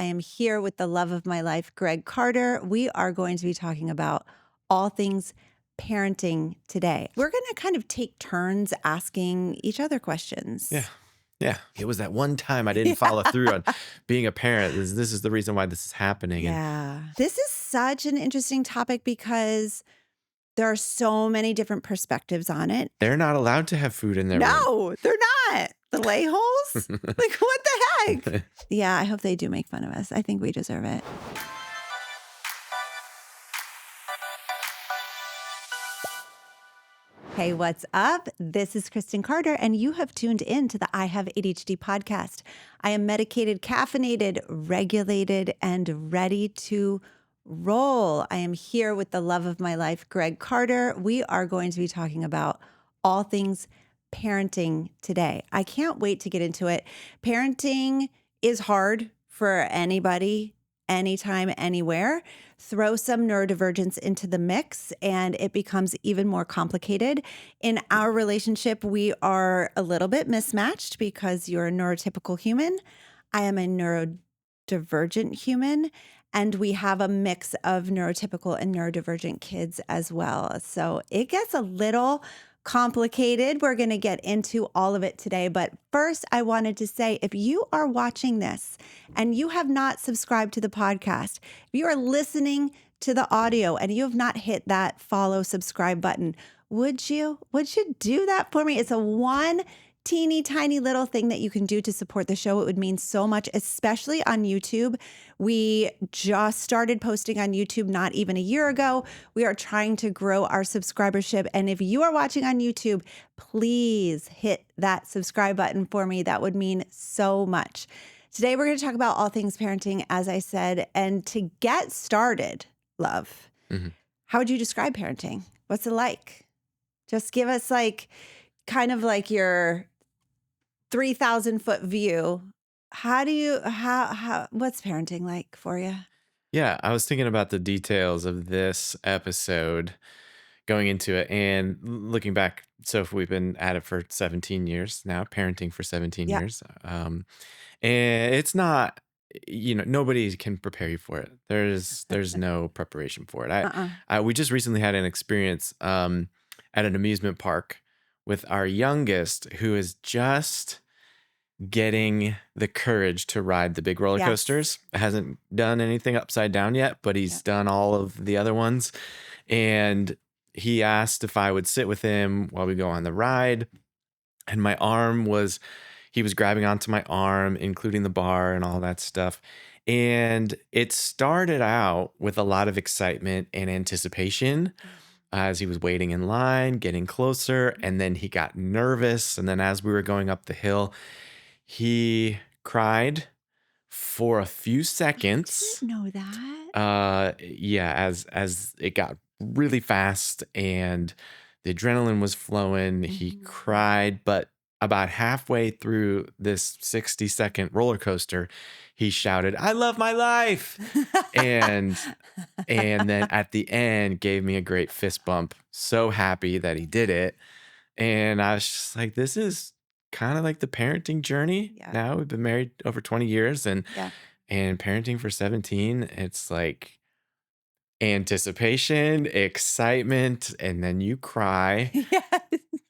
am here with the love of my life, Greg Carter. We are going to be talking about all things parenting today. We're going to kind of take turns asking each other questions. Yeah. Yeah. It was that one time I didn't follow through on being a parent. This is the reason why this is happening. Yeah. This is such an interesting topic because there are so many different perspectives on it. They're not allowed to have food in their room. No, they're not. The lay-holes? Like, what the heck? Yeah, I hope they do make fun of us. I think we deserve it. Hey, what's up? This is Kristen Carter, and you have tuned in to the I Have ADHD podcast. I am medicated, caffeinated, regulated, and ready to roll. I am here with the love of my life, Greg Carter. We are going to be talking about all things parenting today. I can't wait to get into it. Parenting is hard for anybody, anytime, anywhere. Throw some neurodivergence into the mix and it becomes even more complicated. In our relationship, we are a little bit mismatched because you're a neurotypical human. I am a neurodivergent human, and we have a mix of neurotypical and neurodivergent kids as well. So it gets a little complicated. We're going to get into all of it today. But first, I wanted to say, if you are watching this and you have not subscribed to the podcast, if you are listening to the audio and you have not hit that follow, subscribe button, would you do that for me? It's a one teeny tiny little thing that you can do to support the show. It would mean so much, especially on YouTube. We just started posting on YouTube not even a year ago. We are trying to grow our subscribership. And if you are watching on YouTube, please hit that subscribe button for me. That would mean so much. Today, we're going to talk about all things parenting, as I said. And to get started, love, how would you describe parenting? What's it like? Just give us kind of like your 3,000-foot view. What's parenting like for you? Yeah. I was thinking about the details of this episode going into it and looking back. So we've been at it for 17 years now, parenting for 17 Yeah. years. And it's not, nobody can prepare you for it. There's no preparation for it. We just recently had an experience at an amusement park with our youngest, who is just getting the courage to ride the big roller coasters. Hasn't done anything upside down yet, but he's done all of the other ones. And he asked if I would sit with him while we go on the ride. And he was grabbing onto my arm, including the bar and all that stuff. And it started out with a lot of excitement and anticipation as he was waiting in line, getting closer, and then he got nervous. And then as we were going up the hill, he cried for a few seconds. I didn't know that. As it got really fast and the adrenaline was flowing, he cried, but about halfway through this 60-second roller coaster, he shouted, "I love my life." and then at the end gave me a great fist bump. So happy that he did it. And I was just like, this is kind of like the parenting journey. Yeah. Now we've been married over 20 years and parenting for 17, it's like anticipation, excitement, and then you cry. Yes.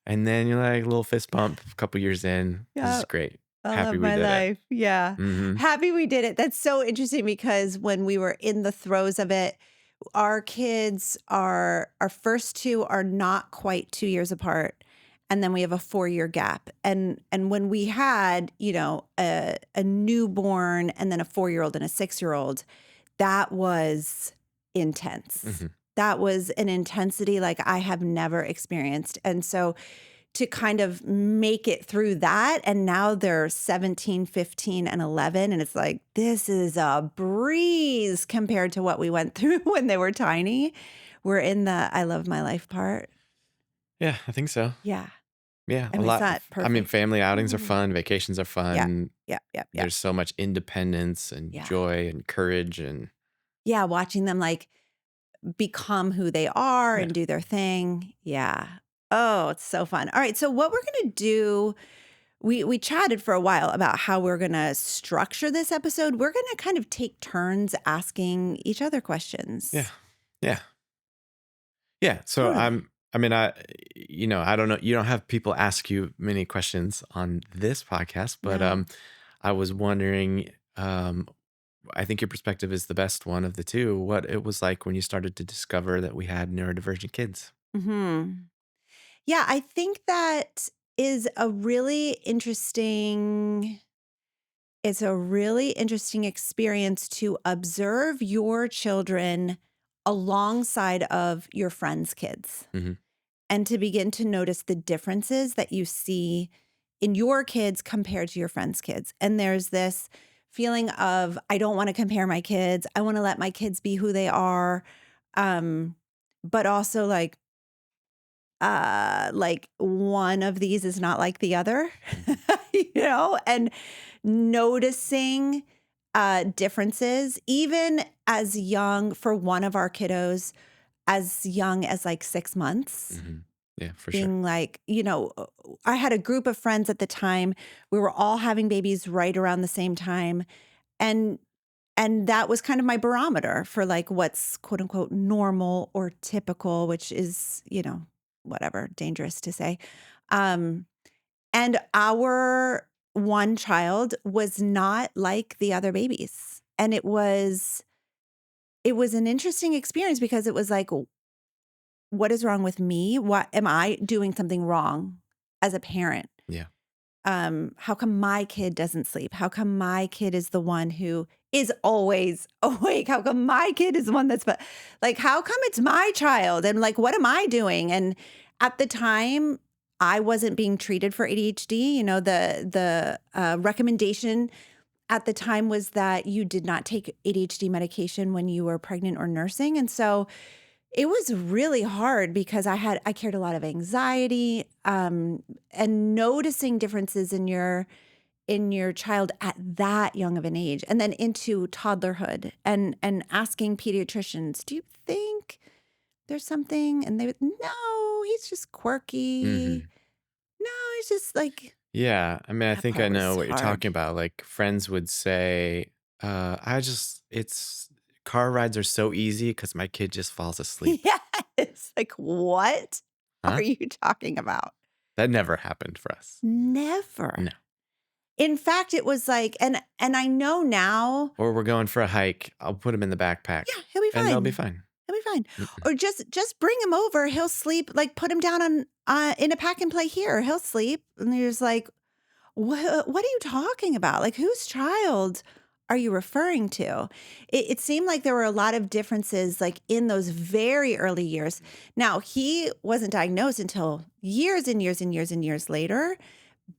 And then you're like, a little fist bump a couple years in. This is great. I Happy love we my did life. it. Yeah. Happy we did it. That's so interesting because when we were in the throes of it, our kids our first two are not quite 2 years apart. And then we have a 4-year gap. And when we had, a newborn and then a 4-year-old and a 6-year-old, that was intense. That was an intensity like I have never experienced. And so to kind of make it through that, and now they're 17, 15, and 11, and it's like, this is a breeze compared to what we went through when they were tiny. We're in the I love my life part. Yeah, I think so. Yeah. Yeah, I mean, it's not perfect. I mean, family outings are fun. Vacations are fun. Yeah. There's so much independence and joy and courage and watching them become who they are and do their thing. Yeah. Oh, it's so fun. All right. So what we're going to do we chatted for a while about how we're going to structure this episode. We're going to kind of take turns asking each other Yeah. questions. Yeah. Yeah. So Totally. I mean, I don't know. You don't have people ask you many questions on this podcast, but No. I was wondering, I think your perspective is the best one of the two, what it was like when you started to discover that we had neurodivergent kids. Hmm. Yeah, I think that is a really interesting it's a really interesting experience to observe your children alongside of your friends' kids Hmm. and to begin to notice the differences that you see in your kids compared to your friends' kids. And there's this feeling of, I don't want to compare my kids. I want to let my kids be who they are. Um, but also like one of these is not like the other, and noticing differences, even as young for one of our kiddos, as young as like 6 months, Hmm. Yeah, for sure. being like, I had a group of friends at the time. We were all having babies right around the same time. And that was kind of my barometer for like what's quote unquote normal or typical, which is, whatever, dangerous to say. Um, and our one child was not like the other babies. And it was an interesting experience because it was like, what is wrong with me? What am I doing something wrong as a parent? Yeah. How come my kid doesn't sleep? How come my kid is the one who is always awake? How come my kid is the one that's like, how come it's my child? And like, what am I doing? And at the time, I wasn't being treated for ADHD. The recommendation at the time was that you did not take ADHD medication when you were pregnant or nursing. And so it was really hard because I carried a lot of anxiety, and noticing differences in your child at that young of an age, and then into toddlerhood, and asking pediatricians, do you think there's something? And they would, no, he's just quirky. Hmm. No, he's just like, Yeah. I mean, I that think I part know was what you're talking hard. about. Like friends would say, it's car rides are so easy because my kid just falls asleep. Yes. Like, what Huh? are you talking about? That never happened for us. Never. No. In fact, it was like, and I know now, Or we're going for a hike. I'll put him in the backpack yeah, he'll be and they'll be fine. fine. He'll be fine. Mm-mm. Or just bring him over. He'll sleep. Like put him down on in a pack and play here. He'll sleep. And you're just like, what are you talking about? Like whose child are you referring to? It seemed like there were a lot of differences like in those very early years. Now he wasn't diagnosed until years and years and years and years later.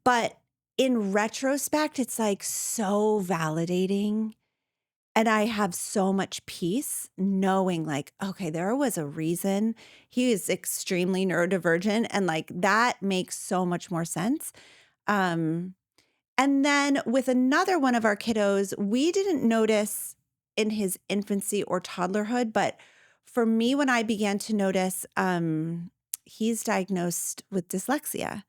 But in retrospect, it's like so validating. And I have so much peace knowing, like, okay, there was a reason he is extremely neurodivergent. And like that makes so much more sense. Um, and then with another one of our kiddos, we didn't notice in his infancy or toddlerhood. But for me, when I began to notice, he's diagnosed with dyslexia.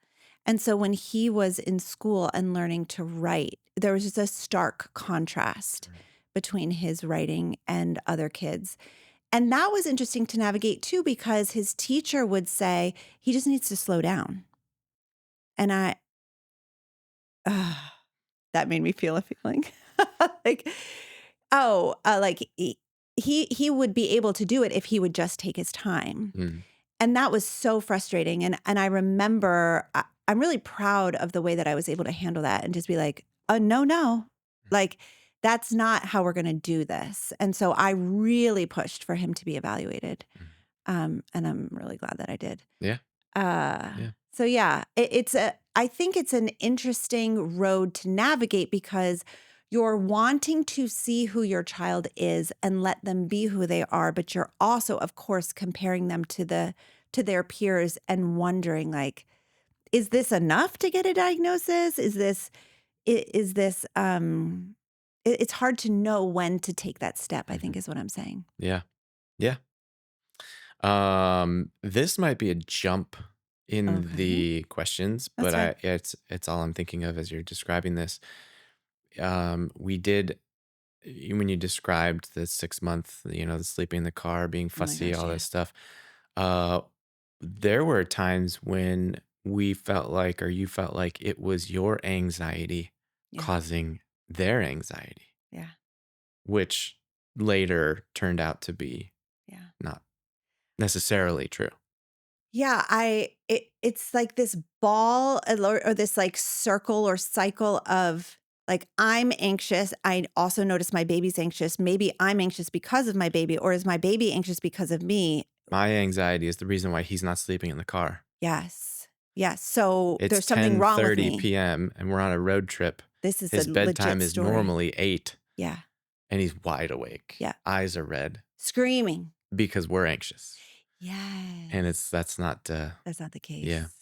And so when he was in school and learning to write, there was just a stark contrast between his writing and other kids. And that was interesting to navigate too, because his teacher would say, he just needs to slow down. And uh, that made me feel a feeling like, like he would be able to do it if he would just take his time. Mm. And that was so frustrating. And I remember I'm really proud of the way that I was able to handle that and just be like, no, no, like that's not how we're going to do this. And so I really pushed for him to be evaluated. Mm. And I'm really glad that I did. Yeah. Uh, Yeah. so yeah, I think it's an interesting road to navigate because you're wanting to see who your child is and let them be who they are, but you're also, of course, comparing them to their peers and wondering like, is this enough to get a diagnosis? Is this it's hard to know when to take that step, I think Mhm. is what I'm saying. Yeah. Yeah. This might be a jump in Okay. the questions, That's but fine. it's all I'm thinking of as you're describing this. We did when you described the 6 month, the sleeping in the car, being Oh my fussy, gosh, all yeah. this stuff. Uh, there were times when we felt like, or you felt like it was your anxiety Yeah. causing their anxiety, Yeah. which later turned out to be Yeah. not necessarily true. Yeah, it's like this ball or this like circle or cycle of like I'm anxious. I also notice my baby's anxious. Maybe I'm anxious because of my baby, or is my baby anxious because of me? My anxiety is the reason why he's not sleeping in the car. Yes. Yes. So It's there's something wrong with 10:30 me. p.m. and we're on a road trip. This is a His bedtime legit is story. normally 8 Yeah. and he's wide awake. Yeah. Eyes are red Screaming. because we're anxious. And Yes. that's not That's not the yeah. case.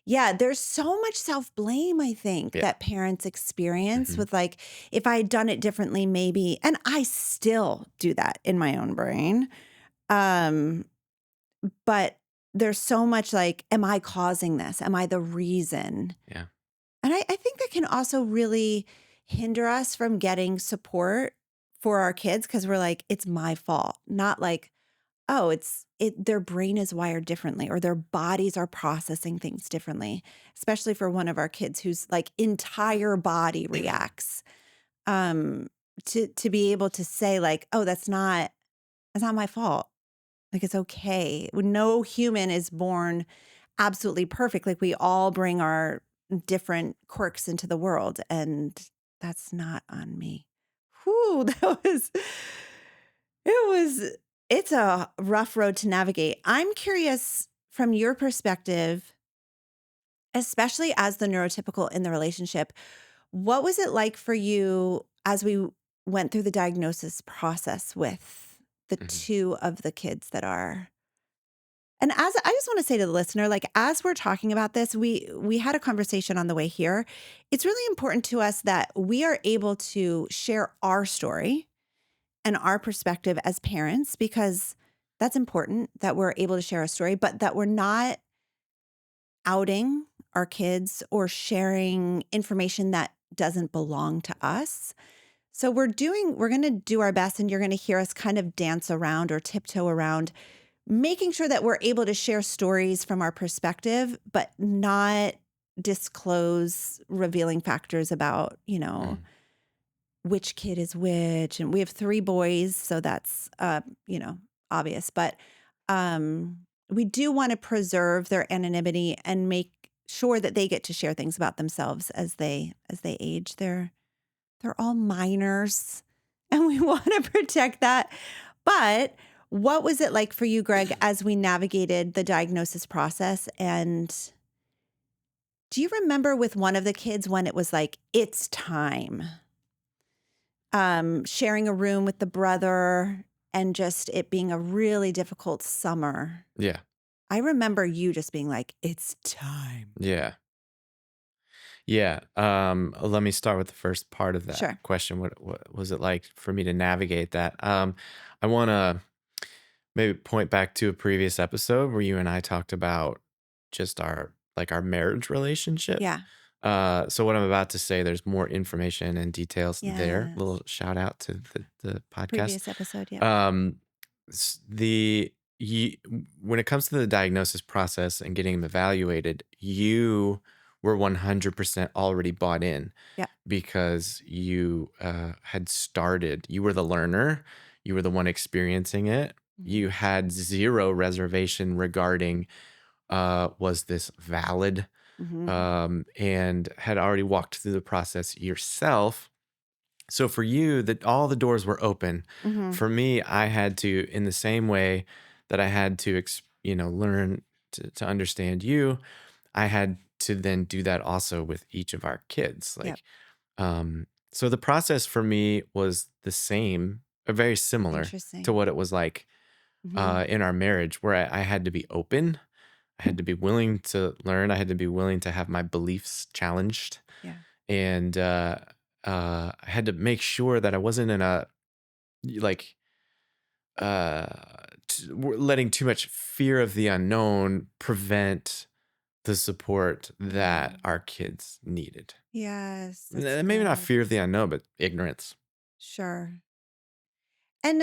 Yeah, there's so much self-blame, I think, Yeah. that parents experience Mhm. with like, if I had done it differently, maybe, and I still do that in my own brain. Um, but there's so much like, am I causing this? Am I the reason? Yeah. And I think that can also really hinder us from getting support for our kids because we're like, it's my fault, not like, oh, their brain is wired differently or their bodies are processing things differently, especially for one of our kids whose like entire body reacts. Um, to be able to say like, oh, that's not my fault. Like it's okay. No human is born absolutely perfect. Like we all bring our different quirks into the world, and that's not on me. Whew, it was it's a rough road to navigate. I'm curious from your perspective, especially as the neurotypical in the relationship, what was it like for you as we went through the diagnosis process with the Mhm. two of the kids that are. And as I just want to say to the listener, like as we're talking about this, we had a conversation on the way here. It's really important to us that we are able to share our story and our perspective as parents because that's important that we're able to share a story, but that we're not outing our kids or sharing information that doesn't belong to us. So we're going to do our best, and you're going to hear us kind of dance around or tiptoe around making sure that we're able to share stories from our perspective, but not disclose revealing factors about, Mhm. which kid is which. And we have 3 boys, so that's, obvious. But we do want to preserve their anonymity and make sure that they get to share things about themselves as they age. They're all minors, and we want to protect that. But what was it like for you, Greg, as we navigated the diagnosis process? And do you remember with one of the kids when it was like, it's time? Sharing a room with the brother and just it being a really difficult summer. Yeah. I remember you just being like, it's time. Yeah. Yeah. Let me start with the first part of that Sure. question. What was it like for me to navigate that? I want to maybe point back to a previous episode where you and I talked about just our marriage relationship. Yeah. So what I'm about to say, there's more information and details there. Yes. Little shout out to the podcast. Previous episode. Yep. Um, the you, when it comes to the diagnosis process and getting them evaluated, you were 100% already bought in Yep. because you had started. You were the learner. You were the one experiencing it. Mhm. You had zero reservation regarding was this valid, Mhm. and had already walked through the process yourself. So for you, that all the doors were open. Mhm. For me, I had to, in the same way that I had to, learn to understand you, I had to then do that also with each of our kids. Yep. So the process for me was the same, very similar to Interesting. what it was like Mhm. in our marriage, where I had to be open. I had to be willing to learn. I had to be willing to have my beliefs challenged, Yeah. and I had to make sure that I wasn't in a like uh, letting too much fear of the unknown prevent the support that Mm. our kids needed. Yes, that's Maybe not good. fear of the unknown, but ignorance. Sure. And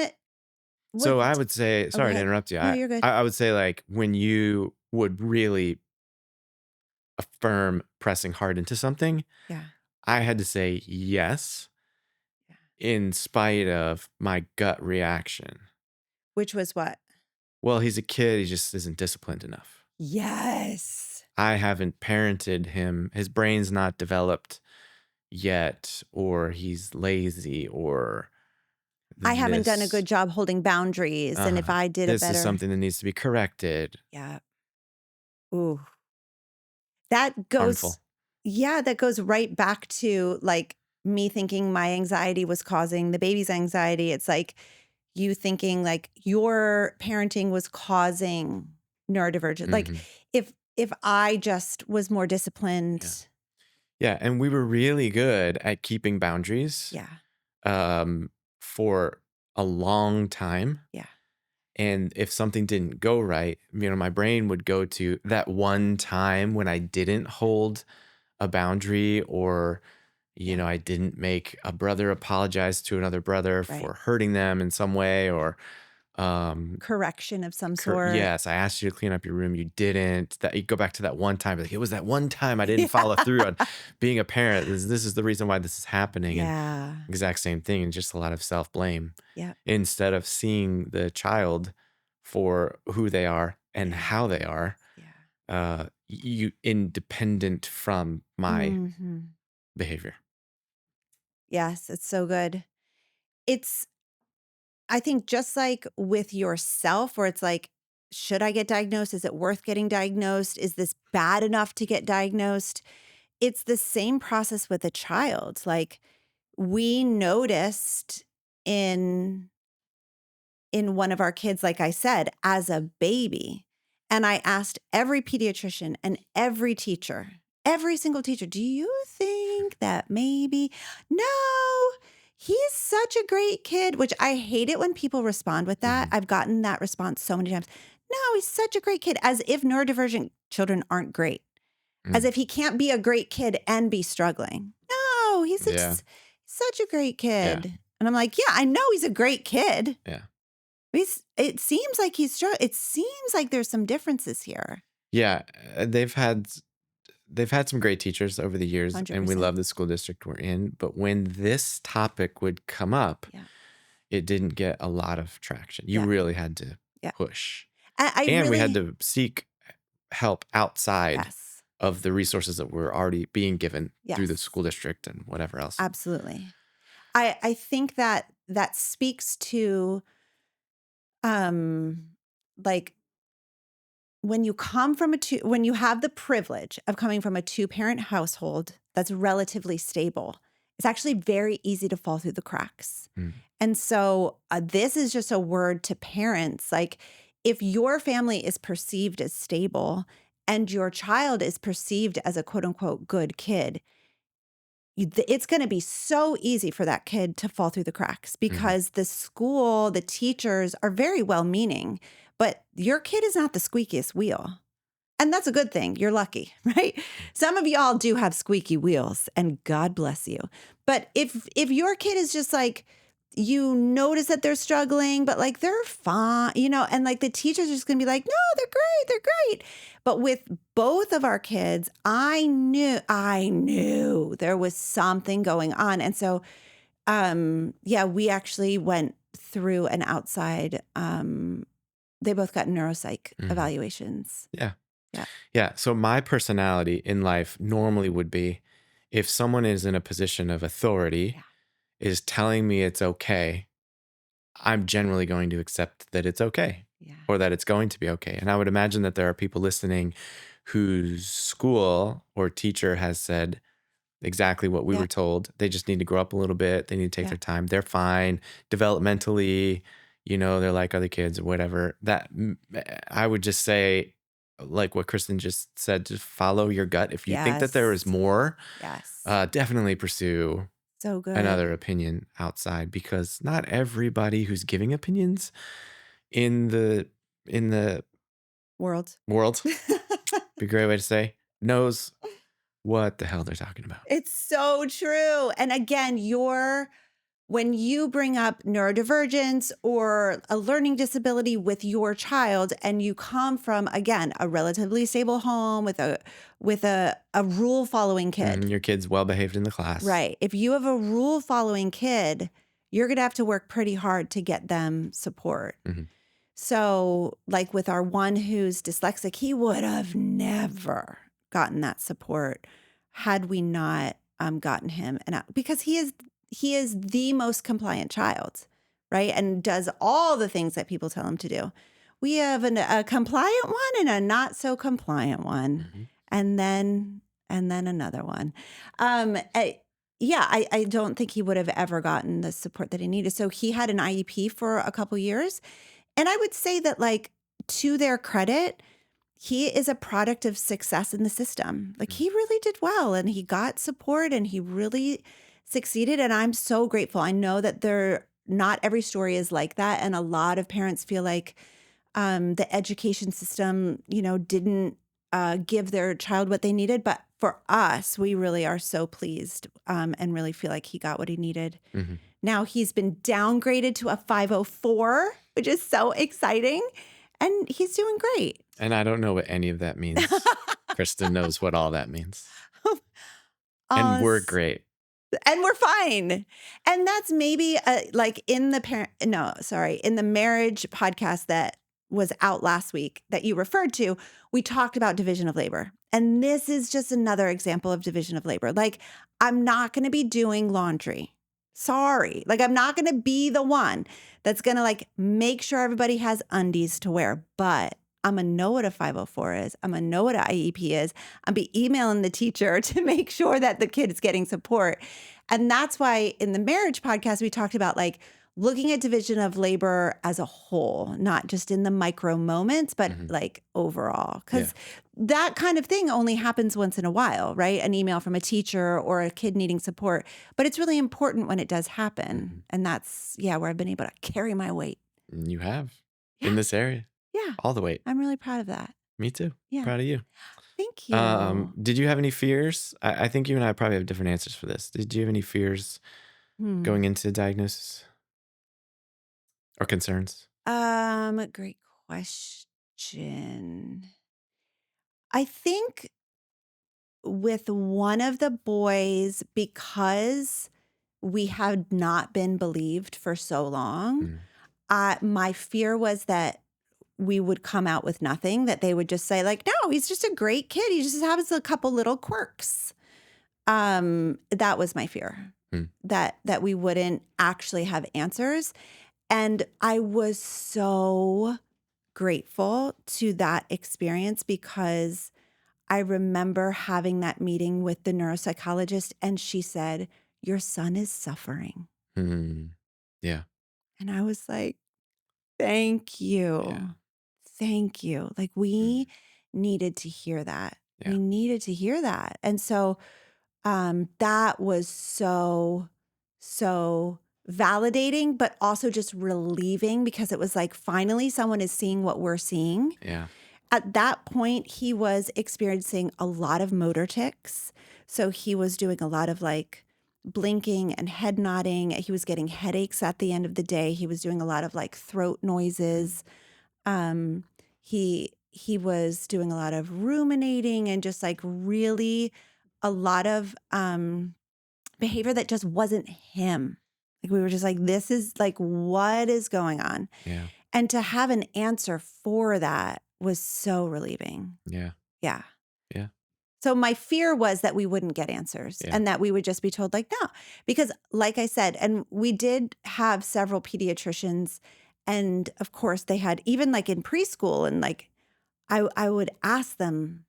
what So I would say, oh, go sorry to ahead. interrupt you. No, I, you're good. I I would say like when you would really affirm pressing hard into something, Yeah. I had to say yes Yeah. in spite of my gut reaction. Which was what? Well, he's a kid, he just isn't disciplined enough. Yes. I haven't parented him. His brain's not developed yet, or he's lazy, or I haven't done a this. good job holding boundaries, and if I did a This is better something that needs to be corrected. yeah. Ooh. That goes Harmful. yeah, that goes right back to, like, me thinking my anxiety was causing the baby's anxiety. It's like you thinking, like, your parenting was causing neurodivergent. Like, Mhm. if I just was more Yeah. disciplined Yeah, and we were really good at keeping boundaries, yeah, um, for a long time, yeah, and if something didn't go right, my brain would go to that one time when I didn't hold a boundary, or, yeah, I didn't make a brother apologize to another brother right. for hurting them in some way, Yeah. or, um Correction of some sort. Yes, I asked you to clean up your room, you didn't. That you go back to that one time, like, "It was that one time I didn't Yeah. follow through on being a parent. This is the reason why this is happening," and Yeah. exact same thing, and just a lot of self-blame Yep. instead of seeing the child for who they are and Yeah. how they are, Yeah. you independent from my Mhm. behavior. Yes, it's so good. It's I think just like with yourself where it's like, should I get diagnosed? Is it worth getting diagnosed? Is this bad enough to get diagnosed? It's the same process with a child. Like we noticed in in one of our kids, like I said, as a baby. And I asked every pediatrician and every teacher, every single teacher, do you think that maybe? No, he's such a great kid, which I hate it when people respond with that. Mhm. I've gotten that response so many times. No, he's such a great kid, as if neurodivergent children aren't great, as Mm. if he can't be a great kid and be struggling. No, Yeah. such a great Yeah. kid. And I'm like, yeah, I know he's a great kid. Yeah. It seems like it seems like there's some differences here. Yeah, they've had some great teachers over the years, and we 100%. love the school district we're in. But when this topic would come up, Yeah. it didn't get a lot of traction. You Yeah. really had to Yeah. push, I and we had really to seek help outside yes. of the resources that were already being given through the Yes. school district and whatever else. Absolutely. I think that that speaks to um like when you come from when you have the privilege of coming from a two-parent household that's relatively stable, it's actually very easy to fall through the cracks. Mm, And so this is just a word to parents. Like, if your family is perceived as stable and your child is perceived as a quote unquote good kid, it's going to be so easy for that kid to fall through the cracks mhm, because the school, the teachers are very well meaning, but your kid is not the squeakiest wheel. And that's a good thing. You're lucky, right? Some of y'all do have squeaky wheels and God bless you. But if your kid is just like you notice that they're struggling, but like they're fine, and like the teacher's just going to be like, "No, they're great. They're great." But with both of our kids, I knew there was something going on. And so yeah, we actually went through an outside they both got neuropsych mhm. evaluations. Yeah. Yeah. Yeah. So my personality in life normally would be, if someone is in a position of authority, Yeah. is telling me it's okay, I'm generally going to accept that it's okay, Yeah. or that it's going to be okay. And I would imagine that there are people listening whose school or teacher has said exactly what we Yeah. were told. They just need to grow up a little bit. They need to take Yeah. their time. They're fine developmentally, they're like other kids or whatever. I would just say, like what Kristen just said, just follow your gut. If you think that there is Yes. more, Yes. definitely pursue So another good. opinion outside, because not everybody who's giving opinions in the in the World. world Be a great way to say knows what the hell they're talking about. It's so true. And again, when you bring up neurodivergence or a learning disability with your child and you come from, again, a relatively stable home with a rule following kid, Your kid's well behaved in the class. right? If you have a rule following kid, you're going to have to work pretty hard to get them support. So, like with our one who's dyslexic, he would have never gotten that support had we not gotten him, and because he is the most compliant child, right, and does all the things that people tell him to do. We have a compliant one and a not so compliant one, and then another one. I don't think he would have ever gotten the support that he needed. So he had an IEP for a couple years. And I would say that, like, to their credit, he is a product of success in the system. Like, he really did well and he got support and he really succeeded. And I'm so grateful. I know that not every story is like that. And a lot of parents feel like the education system, didn't give their child what they needed. But for us, we really are so pleased and really feel like he got what he needed. Now he's been downgraded to a 504, which is so exciting. And he's doing great. And I don't know what any of that means. Kristen knows what all that means. And we're great. And we're fine. And that's maybe like in the marriage podcast that was out last week that you referred to, we talked about division of labor. And this is just another example of division of labor. Like, I'm not going to be doing laundry. Sorry. Like, I'm not going to be the one that's going to like make sure everybody has undies to wear, but I'm going to know what a 504 is. I'm going to know what an IEP is. I'm going to be emailing the teacher to make sure that the kid is getting support. And that's why in the marriage podcast, we talked about like looking at division of labor as a whole, not just in the micro moments, but like overall. Because that kind of thing only happens once in a while, right? An email from a teacher or a kid needing support. But it's really important when it does happen. And that's, where I've been able to carry my weight. You have in this area. Yeah. All the weight. I'm really proud of that. Me too. Yeah. Proud of you. Thank you. Did you have any fears? I think you and I probably have different answers for this. Did you have any fears going into diagnosis? Or concerns? Great question. I think with one of the boys, because we had not been believed for so long, my fear was that we would come out with nothing, that they would just say like, no, he's just a great kid. He just has a couple little quirks. That was my fear, that we wouldn't actually have answers. And I was so grateful to that experience because I remember having that meeting with the neuropsychologist and she said, your son is suffering. Yeah. And I was like, thank you. Yeah. Thank you. Like we needed to hear that. Yeah. We needed to hear that. And so that was so validating, but also just relieving because it was like, finally, someone is seeing what we're seeing. Yeah. At that point, he was experiencing a lot of motor tics. So he was doing a lot of like blinking and head nodding. He was getting headaches at the end of the day. He was doing a lot of like throat noises. He was doing a lot of ruminating and just like really a lot of behavior that just wasn't him. Like we were just like, this is like, what is going on? Yeah. And to have an answer for that was so relieving. Yeah. Yeah. Yeah. So my fear was that we wouldn't get answers and that we would just be told like, no, because like I said, and we did have several pediatricians and of course they had even like in preschool and like, I would ask them,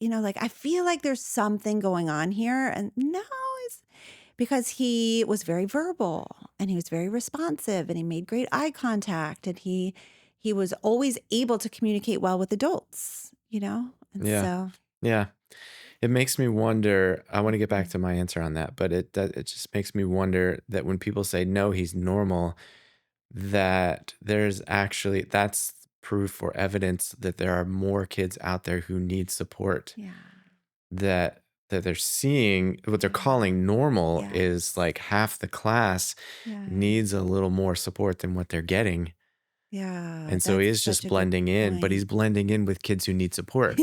like, I feel like there's something going on here. And no, it's because he was very verbal and he was very responsive and he made great eye contact and he was always able to communicate well with adults, And so. Yeah. It makes me wonder, I want to get back to my answer on that, but it just makes me wonder that when people say, no, he's normal, that there's actually, that's proof or evidence that there are more kids out there who need support, Yeah. that they're seeing what they're Yeah. calling normal is Yes. like half the class Yeah. needs a little more support than what they're getting. Yeah. And so he That's is such just a good blending in, but he's point. blending in with kids who need support,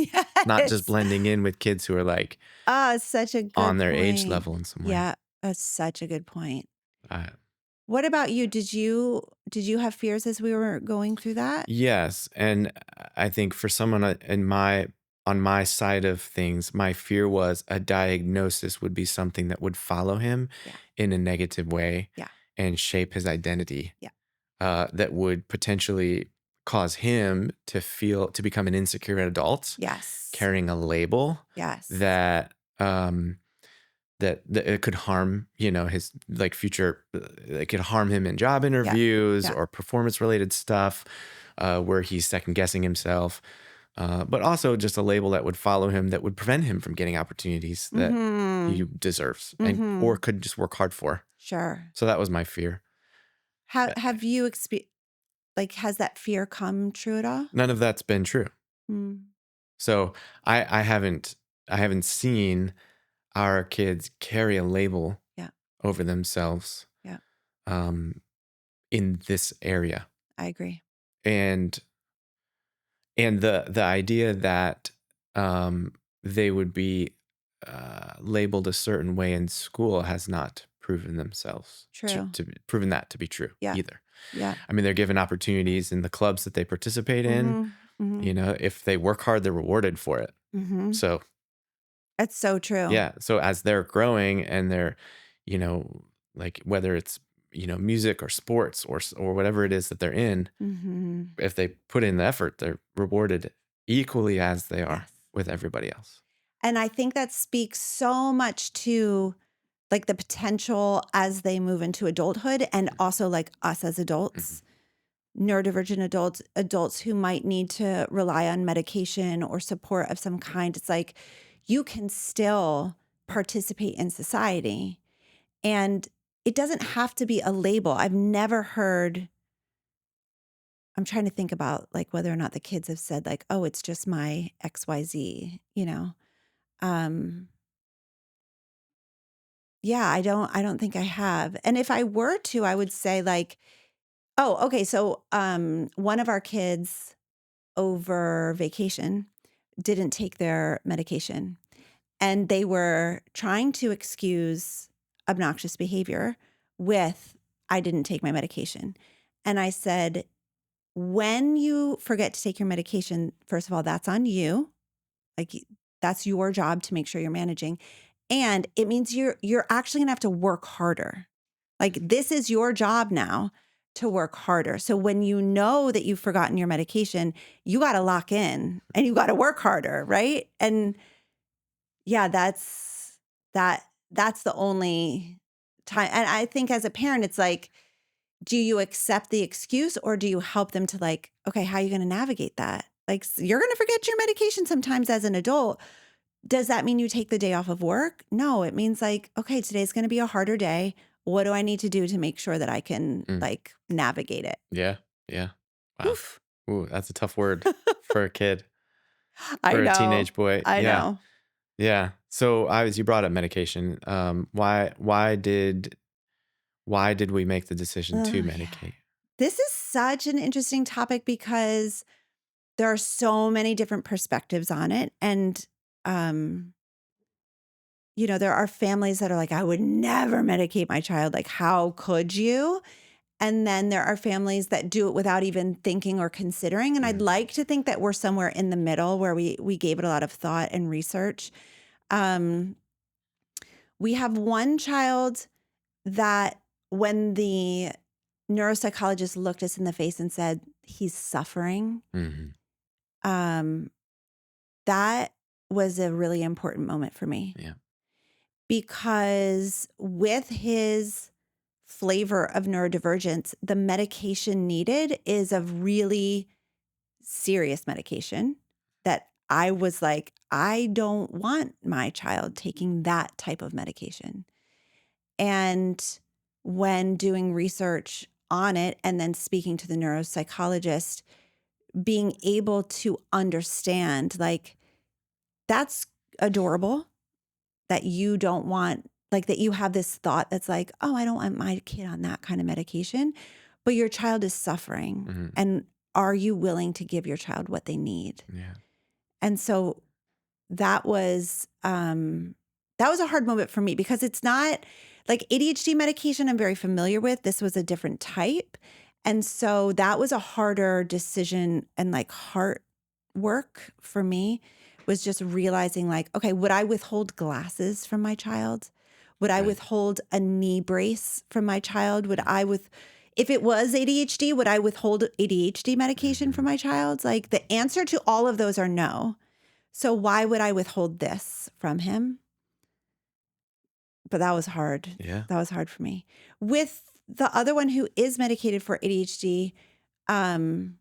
not just Yes. blending in with kids who are like Such a on good their age point. level in some way. Yeah, that's such a good point. Uh, What about you? Did you have fears as we were going through that? yes, and I think for someone on my side of things, my fear was a diagnosis would be something that would follow him Yeah. in a negative way Yeah. and shape his identity. Yeah. That would potentially cause him to become an insecure adult, Yes. carrying a label Yes. that that it could harm, his like future. It could harm him in job Yeah. interviews Yeah. or performance related stuff, where he's second guessing himself. But also just a label that would follow him that would prevent him from getting opportunities that he Mhm. deserves and or Mhm. could just work hard for. Sure. So that was my fear. How Uh, have you like has that fear come true at all? None of that's been true. Mm. So I haven't seen our kids carry a label Yeah. over themselves, Yeah. um, in this area. I agree. And the idea that they would be labeled a certain way in school has not proven themselves True. proven that to be true Yeah. either. Yeah. I mean, they're given opportunities in the clubs that they participate in. Mhm. Mhm. If they work hard, they're rewarded for it. Mhm. So That's so true. yeah, so as they're growing and they're, you know, like whether it's music or sports or whatever it is that they're in, Mhm. if they put in the effort, they're rewarded equally as they are Yes. with everybody else. And I think that speaks so much to like the potential as they move into adulthood and also like us as Mhm. adults, neurodivergent adults, adults who might need to rely on medication or support of some kind. It's like you can still participate in society and it doesn't have to be a label. I've never heard, I'm trying to think about like whether or not the kids have said like, oh, it's just my XYZ, you know? Um, Yeah, I don't think I have. And if I were to, I would say like, oh, okay, so one of our kids over vacation didn't take their medication and they were trying to excuse obnoxious behavior with I didn't take my medication. And I said, when you forget to take your medication, first of all, that's on you. Like that's your job to make sure you're managing. And it means you're actually going to have to work harder. Like this is your job now to work harder. So when you know that you've forgotten your medication, you got to lock in and you got to work harder, right? And yeah, that's the only time. And I think as a parent it's like do you accept the excuse or do you help them to like, okay, how are you going to navigate that? Like you're going to forget your medication sometimes as an adult. Does that mean you take the day off of work? No, it means like, okay, today's going to be a harder day. What do I need to do to make sure that I can Mm. like navigate it? Yeah. Yeah. Wow. Oof. Ooh, that's a tough word for a kid, I for a know. teenage boy. I Yeah. know. Yeah. So you brought up medication. Why did we make the decision Oh, to yeah. medicate? This is such an interesting topic because there are so many different perspectives on it. And, um, there are families that are like, I would never medicate my child. Like, how could you? And then there are families that do it without even thinking or considering. And I'd Mm. like to think that we're somewhere in the middle where we gave it a lot of thought and research. Um, we have one child that when the neuropsychologist looked us in the face and said, he's suffering, Mhm. um, that was a really important moment for me Yeah. because with his flavor of neurodivergence, the medication needed is a really serious medication that I was like, I don't want my child taking that type of medication. And when doing research on it and then speaking to the neuropsychologist, being able to understand, like, that's adorable that you don't want, like, that you have this thought that's like, oh, I don't want my kid on that kind of medication, but your child is suffering. Hmm. And are you willing to give your child what they need? Yeah. And so that was a hard moment for me, because it's not like ADHD medication I'm very familiar with. This was a different type. And so that was a harder decision, and like heart work for me was just realizing, like, okay, would I withhold glasses from my child? Would I Right. withhold a knee brace from my child? If it was ADHD, would I withhold ADHD medication from Hmm. my child? Like, the answer to all of those are no. So why would I withhold this from him? But that was hard. Yeah. That was hard for me. With the other one who is medicated for ADHD, um,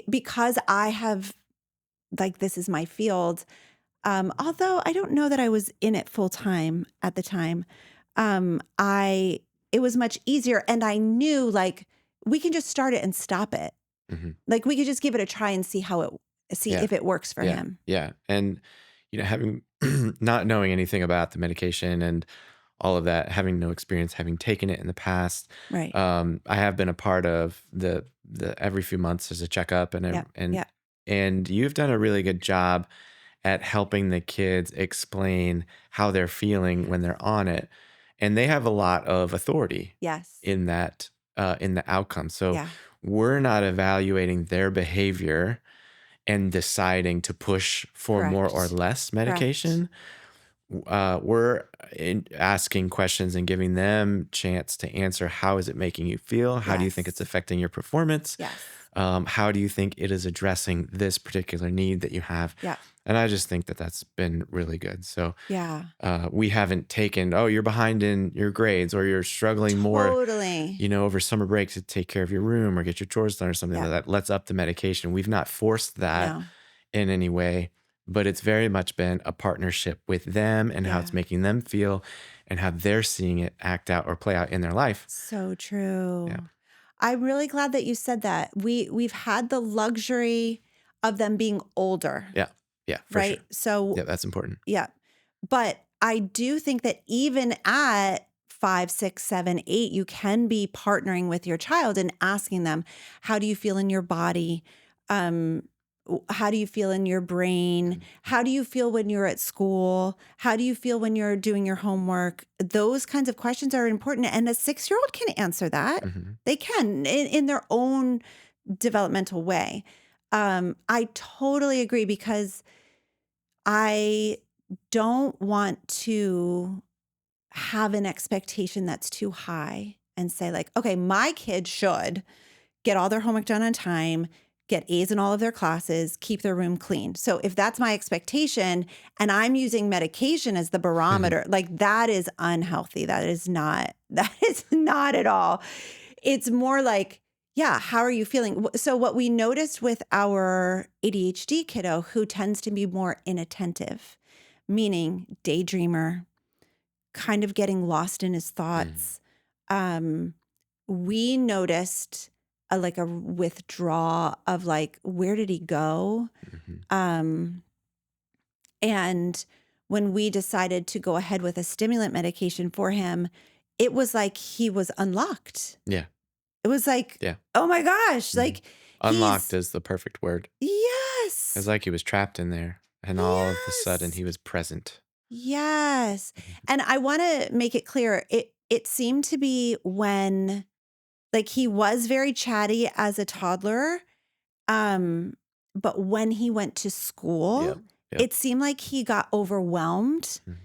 because I have, like, this is my field, although I don't know that I was in it full time at the time, it was much easier, and I knew, like, we can just start it and stop it. Hmm. Like, we could just give it a try and see Yeah. if it works for Yeah. him. Yeah. And, having not knowing anything about the medication and all of that, having no experience, having taken it in the past, Right. I have been a part of the every few months as a checkup, and Yeah. and Yeah. and you've done a really good job at helping the kids explain how they're feeling when they're on it, and they have a lot of authority Yes. in that in the outcome. So Yeah. we're not evaluating their behavior and deciding to push for more or Correct. less Correct. medication. We're asking questions and giving them chance to answer. How is it making you feel? How do you think it's Yes. affecting your performance? Yes. How do you think it is addressing this particular need that you have? Yeah. And I just think that that's been really good. So Yeah. we haven't taken, oh, you're behind in your grades, or you're struggling more, Totally. over summer break to take care of your room or get your chores done or something Yeah. like that. Let's up the medication. We've not forced that No. in any way, but it's very much been a partnership with them and how Yeah. it's making them feel and how they're seeing it act out or play out in their life. So Yeah. true. I'm really glad that you said that. We've had the luxury of them being older, Yeah. Yeah, for sure. right? So Yeah, that's important. yeah. But I do think that even at 5, 6, 7, 8, you can be partnering with your child and asking them, how do you feel in your body? How do you feel in your brain? How do you feel when you're at school? How do you feel when you're doing your homework? Those kinds of questions are important. And a 6-year-old can answer that. Hmm. They can in their own developmental way. I totally agree, because I don't want to have an expectation that's too high and say, like, okay, my kid should get all their homework done on time, get A's in all of their classes, keep their room clean. So if that's my expectation and I'm using medication as the barometer, like, that is unhealthy. That is not at all. It's more like, yeah, how are you feeling? So what we noticed with our ADHD kiddo, who tends to be more inattentive, meaning daydreamer, kind of getting lost in his thoughts, um, we noticed a withdrawal of, like, where did he go? Hmm. Um, and when we decided to go ahead with a stimulant medication for him, it was like he was unlocked. Yeah. It was like, Yeah. oh my gosh, Mhm. like, Unlocked he's, is the perfect word. It's yes, like he was trapped in there, and all of a sudden yes, he was present. yes. Mhm. And I want to make it clear, it seemed to be when, like, he was very chatty as a toddler, um, but when he went to school, Yep. Yep. it seemed like he got overwhelmed, Mhm.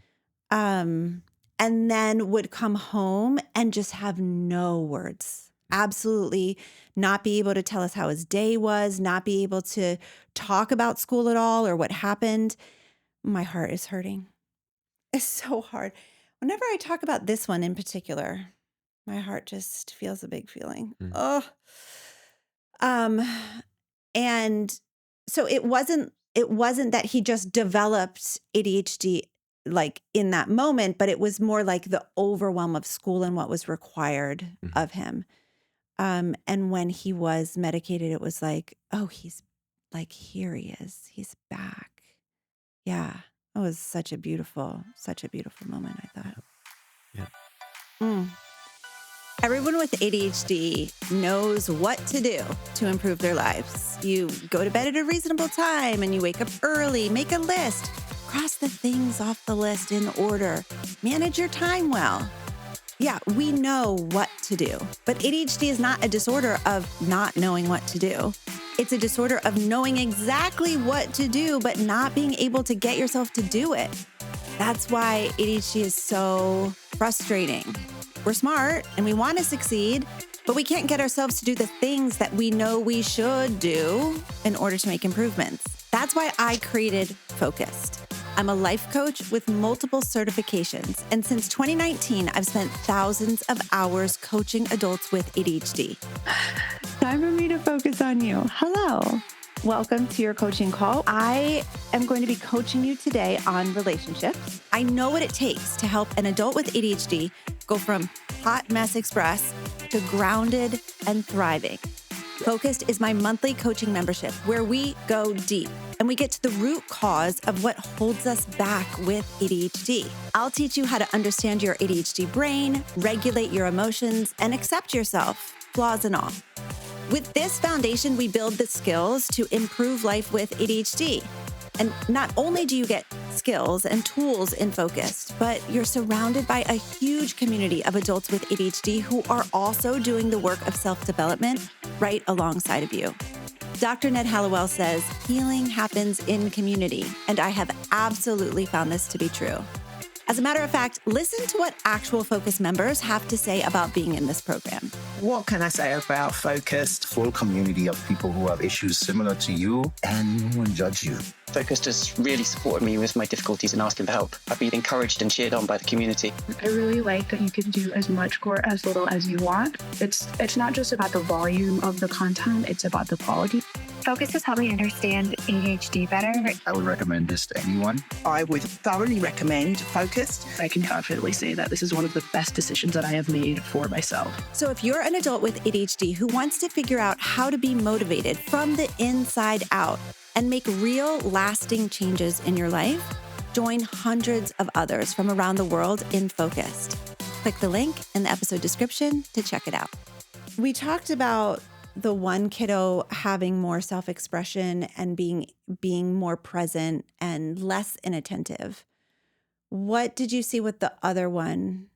um, and then would come home and just have no words. Absolutely not be able to tell us how his day was, not be able to talk about school at all or what happened. My heart is hurting. It's so hard. Whenever I talk about this one in particular, my heart just feels a big feeling. Mhm. Oh. Um, and so it wasn't that he just developed ADHD, like, in that moment, but it was more like the overwhelm of school and what was required Mhm. of him. And when he was medicated, it was like, oh, he's like, here he is. He's back. Yeah. It was such a beautiful moment, I thought. Yeah. Mm. Everyone with ADHD knows what to do to improve their lives. You go to bed at a reasonable time and you wake up early, make a list, cross the things off the list in order, manage your time well. Yeah, we know what to do, but ADHD is not a disorder of not knowing what to do. It's a disorder of knowing exactly what to do, but not being able to get yourself to do it. That's why ADHD is so frustrating. We're smart and we want to succeed, but we can't get ourselves to do the things that we know we should do in order to make improvements. That's why I created Focused. I'm a life coach with multiple certifications, and since 2019, I've spent thousands of hours coaching adults with ADHD. Time for me to focus on you. Hello. Welcome to your coaching call. I am going to be coaching you today on relationships. I know what it takes to help an adult with ADHD go from hot mess express to grounded and thriving. Focused is my monthly coaching membership where we go deep and we get to the root cause of what holds us back with ADHD. I'll teach you how to understand your ADHD brain, regulate your emotions, and accept yourself, flaws and all. With this foundation, we build the skills to improve life with ADHD. And not only do you get skills and tools in Focused, but you're surrounded by a huge community of adults with ADHD who are also doing the work of self-development right alongside of you. Dr. Ned Hallowell says, healing happens in community, and I have absolutely found this to be true. As a matter of fact, listen to what actual Focus members have to say about being in this program. What can I say about Focused? Full community of people who have issues similar to you, and no one judge you. Focused has really supported me with my difficulties and asking for help. I've been encouraged and cheered on by the community. I really like that you can do as much or as little as you want. It's not just about the volume of the content, it's about the quality. Focus has helped me understand ADHD better. I would recommend this to anyone. I would thoroughly recommend Focused. I can confidently say that this is one of the best decisions that I have made for myself. So if you're an adult with ADHD who wants to figure out how to be motivated from the inside out and make real, lasting changes in your life, join hundreds of others from around the world in Focused. Click the link in the episode description to check it out. We talked about the one kiddo having more self-expression and being more present and less inattentive. What did you see with the other one,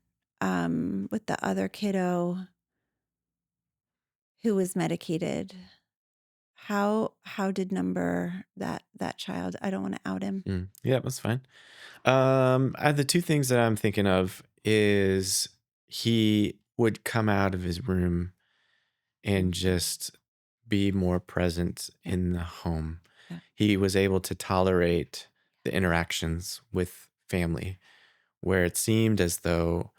with the other kiddo who was medicated? How did number that child? I don't want to out him. Yeah, that's fine. The two things that I'm thinking of is he would come out of his room and just be more present in the home. Yeah. He was able to tolerate the interactions with family, where it seemed as though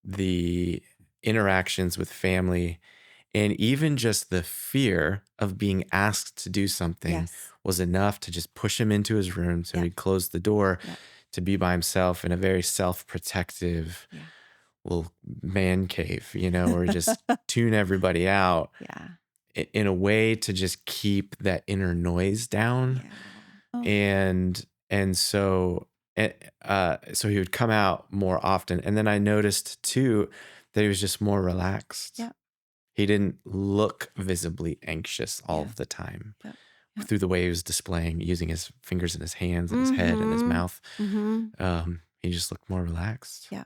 the interactions with family and even just the fear of being asked to do something Yes. was enough to just push him into his room. So Yeah. he'd close the door Yeah. to be by himself in a very self-protective Yeah. little man cave, or just tune everybody out Yeah. in a way to just keep that inner noise down. Yeah. Oh. So he would come out more often. And then I noticed too that he was just more relaxed. Yeah. He didn't look visibly anxious all Yeah. of the time Yeah. Yeah. through the way he was displaying, using his fingers in his hands and his head and his mouth. Mm-hmm. He just looked more relaxed. Yeah.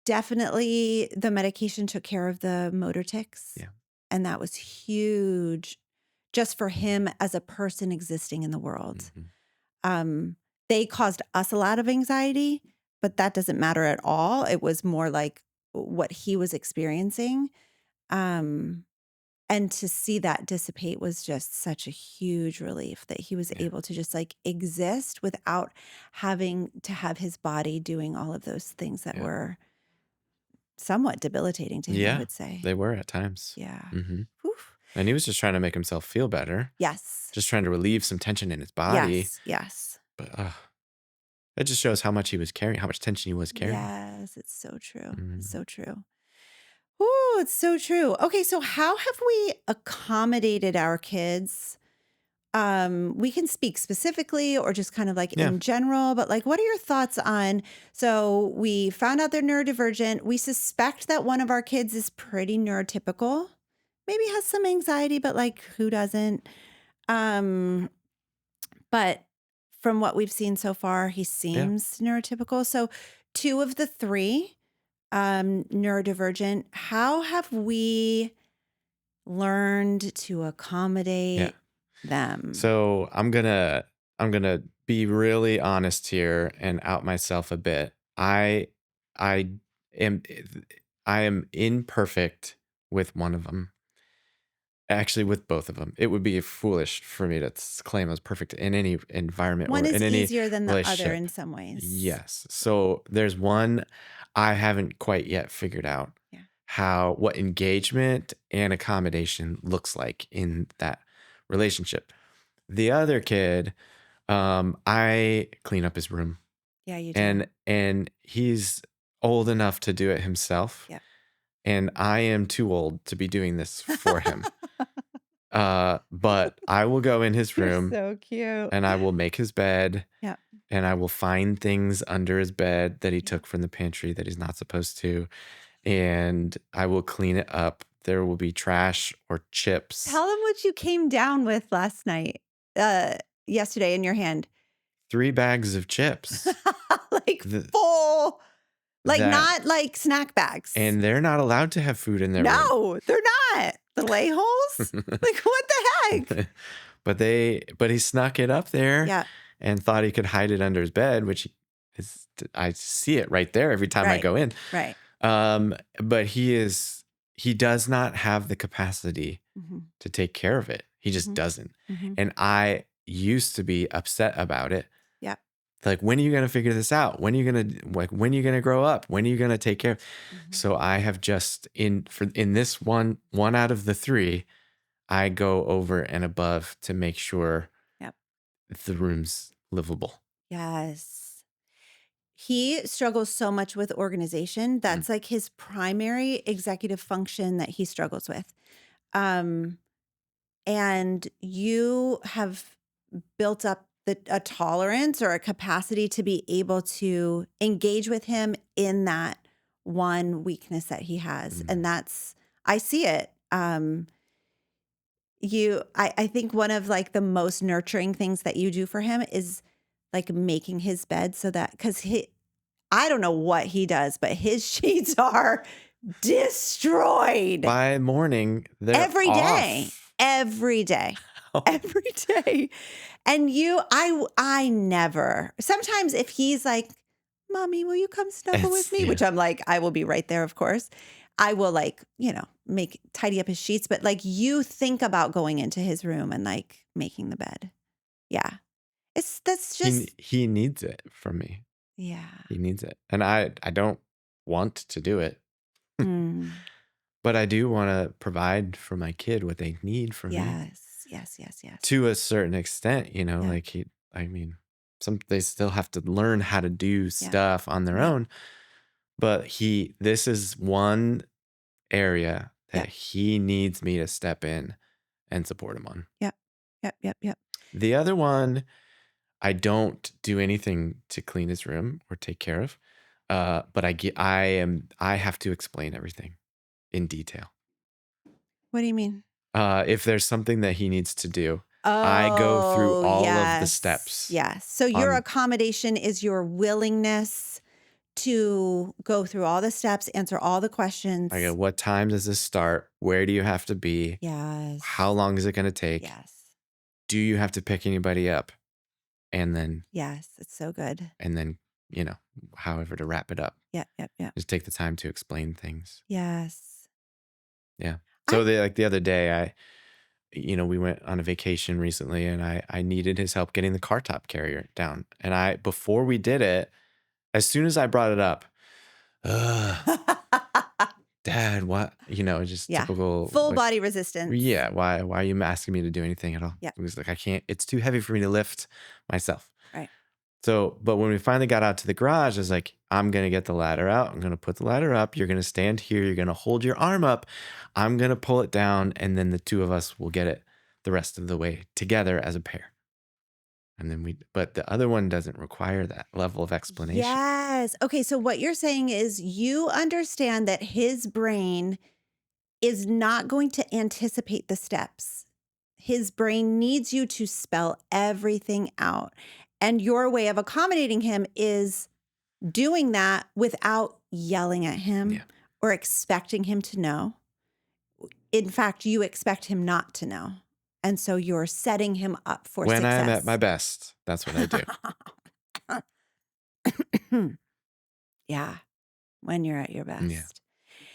Definitely the medication took care of the motor tics. Yeah. And that was huge just for him as a person existing in the world. They caused us a lot of anxiety, but that doesn't matter at all. It was more like what he was experiencing. And to see that dissipate was just such a huge relief that he was Yeah. able to just like exist without having to have his body doing all of those things that Yeah. were somewhat debilitating to him, I Yeah, would say. they were at times. Yeah. hmm Oof. And he was just trying to make himself feel better, Yes. just trying to relieve some tension in his body. Yes. Yes. But it just shows how much he was carrying, how much tension he was carrying. Yes. It's so true. Mhm. It's so true. Oh, it's so true. Okay, so how have we accommodated our kids? We can speak specifically or just kind of like Yeah. in general, but like, what are your thoughts on? So we found out they're neurodivergent. We suspect that one of our kids is pretty neurotypical, maybe has some anxiety, but like, who doesn't? Um, but from what we've seen so far, he Yeah. seems neurotypical. So two of the three, neurodivergent. How have we learned to Yeah. accommodate them? So I'm gonna be really honest here and out myself a bit. I am I am imperfect with one of them. Actually, with both of them. It would be foolish for me to claim I was perfect in any environment One or is in any easier than the other relationship. in some ways. Yes. So there's one I haven't quite yet figured out Yeah. what engagement and accommodation looks like in that relationship. The other kid, I clean up his room, Yeah, you do. and he's old enough to do it himself, Yeah. and I am too old to be doing this for him. But I will go in his You're room so cute. and I will make his bed, Yeah. and I will find things under his bed that he Yeah. took from the pantry that he's not supposed to, and I will clean it up. There will be trash or chips. Tell them what you came down with last night, yesterday in your hand. 3 bags of chips. Like The- full, like that- not like snack bags. And they're not allowed to have food in their room. no, they're not. The lay holes? Like what the heck? But he snuck it up there Yeah. and thought he could hide it under his bed, which I see it right there every time I Right. go in. Right. But he does not have the capacity Mhm. to take care of it. He just Mhm. doesn't. Mhm. And I used to be upset about it. Yeah. Like, when are you going to figure this out? When are you going to grow up? When are you going to take care? Mhm. So I have just in this one out of the 3, I go over and above to make sure Yep. the room's livable. Yes. He struggles so much with organization. That's like his primary executive function that he struggles with. And you have built up a tolerance or a capacity to be able to engage with him in that one weakness that he has. Mhm. And I see it. I think one of like the most nurturing things that you do for him is like making his bed so that, because I don't know what he does, but his sheets are destroyed By morning, they're every day. off. Every day. Every day. And I never, sometimes if he's like, Mommy, will you come snuggle with me? Yeah. Which I'm like, I will be right there, of course. I will like, tidy up his sheets. But like you think about going into his room and like making the bed. Yeah. That's just, He needs it from me. yeah. He needs it. And I don't want to do it. Mm. But I do want to provide for my kid what they need from me. Yes. To a certain extent, Yeah. like they still have to learn how to do stuff on their own. But this is one area that he needs me to step in and support him on. Yep. The other one, I don't do anything to clean his room or take care of. But I have to explain everything in detail. What do you mean? If there's something that he needs to do, I go through all of the steps. Yes. So your on- accommodation is your willingness to go through all the steps, answer all the questions. I go, what time does this start? Where do you have to be? Yes. How long is it going to take? Yes. Do you have to pick anybody up? And then, Yes. It's so good. however to wrap it up. Yep. Just take the time to explain things. Yes. Yeah. So the other day, we went on a vacation recently, and I needed his help getting the car top carrier down. And before we did it, as soon as I brought it up, Dad, what? Just typical Full like, body resistance. Yeah. Why are you asking me to do anything at all? Yeah. It was like, I can't, it's too heavy for me to lift myself. Right. So, but when we finally got out to the garage, I was like, I'm going to get the ladder out. I'm going to put the ladder up. You're going to stand here. You're going to hold your arm up. I'm going to pull it down. And then the two of us will get it the rest of the way together as a pair. And then but the other one doesn't require that level of explanation. Yes. Okay. So what you're saying is you understand that his brain is not going to anticipate the steps. His brain needs you to spell everything out. And your way of accommodating him is doing that without yelling at him or expecting him to know. In fact, you expect him not to know. And so you're setting him up for when success. I'm at my best, that's what I do. Yeah, when you're at your best.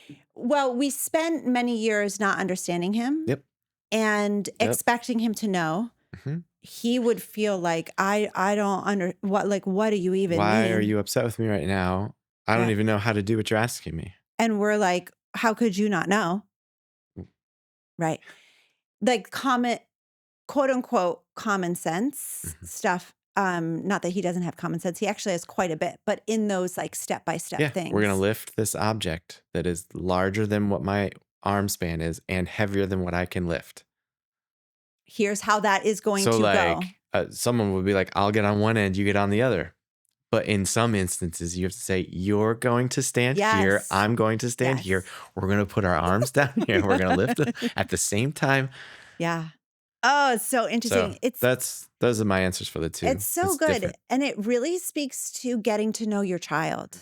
Yeah. Well, we spent many years not understanding him and expecting him to know. Mm-hmm. He would feel like, I don't what do you even mean? Why are you upset with me right now? I don't even know how to do what you're asking me. And we're like, how could you not know? Right. Like quote unquote, common sense stuff. Not that he doesn't have common sense. He actually has quite a bit, but in those like step-by-step things. We're going to lift this object that is larger than what my arm span is and heavier than what I can lift. Here's how that is going to go. Someone would be like, I'll get on one end, you get on the other. But in some instances, you have to say, you're going to stand here. I'm going to stand here. We're going to put our arms down here. We're going to lift it at the same time. Yeah. Oh, it's so interesting. Those are my answers for the two. It's so good. Different. And it really speaks to getting to know your child.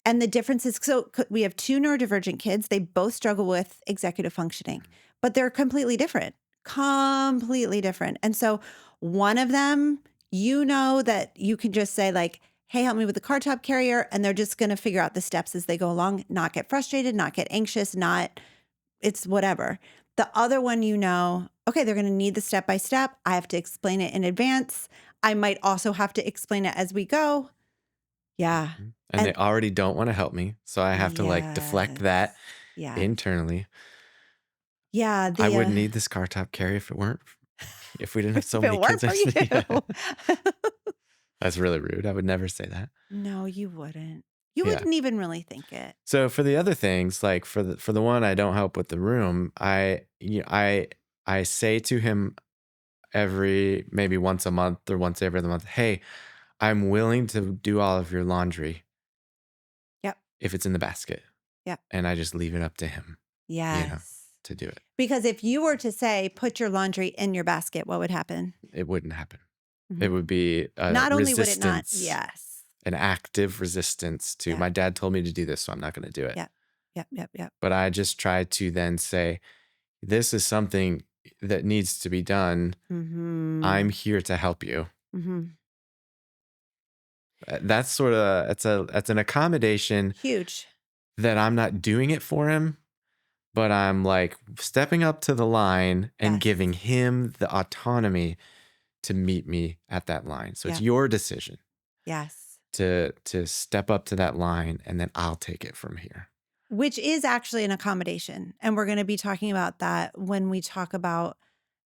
And the difference is, so we have two neurodivergent kids. They both struggle with executive functioning, but they're completely different. And so one of them, you know that you can just say like, hey, help me with the car top carrier. And they're just going to figure out the steps as they go along, not get frustrated, not get anxious, it's whatever. The other one, okay, they're going to need the step-by-step. I have to explain it in advance. I might also have to explain it as we go. Yeah. And they already don't want to help me. So I have to like deflect that internally. Yeah. I wouldn't need this car top carry if we didn't have so many kids. That's really rude. I would never say that. No, you wouldn't. You wouldn't even really think it. So for the other things, like for the one I don't help with the room, I say to him maybe once a month or once every other month, hey, I'm willing to do all of your laundry. Yep. If it's in the basket. Yep. And I just leave it up to him. Yes. To do it. Because if you were to say, put your laundry in your basket, what would happen? It wouldn't happen. Mm-hmm. It would be not only would it not, an active resistance to my dad told me to do this, so I'm not going to do it. Yep. But I just try to then say, this is something that needs to be done. Mm-hmm. I'm here to help you. Mm-hmm. That's sort of, it's an accommodation. Huge. That I'm not doing it for him, but I'm like stepping up to the line and giving him the autonomy to meet me at that line. So it's your decision. Yes. To step up to that line, and then I'll take it from here. Which is actually an accommodation. And we're going to be talking about that when we talk about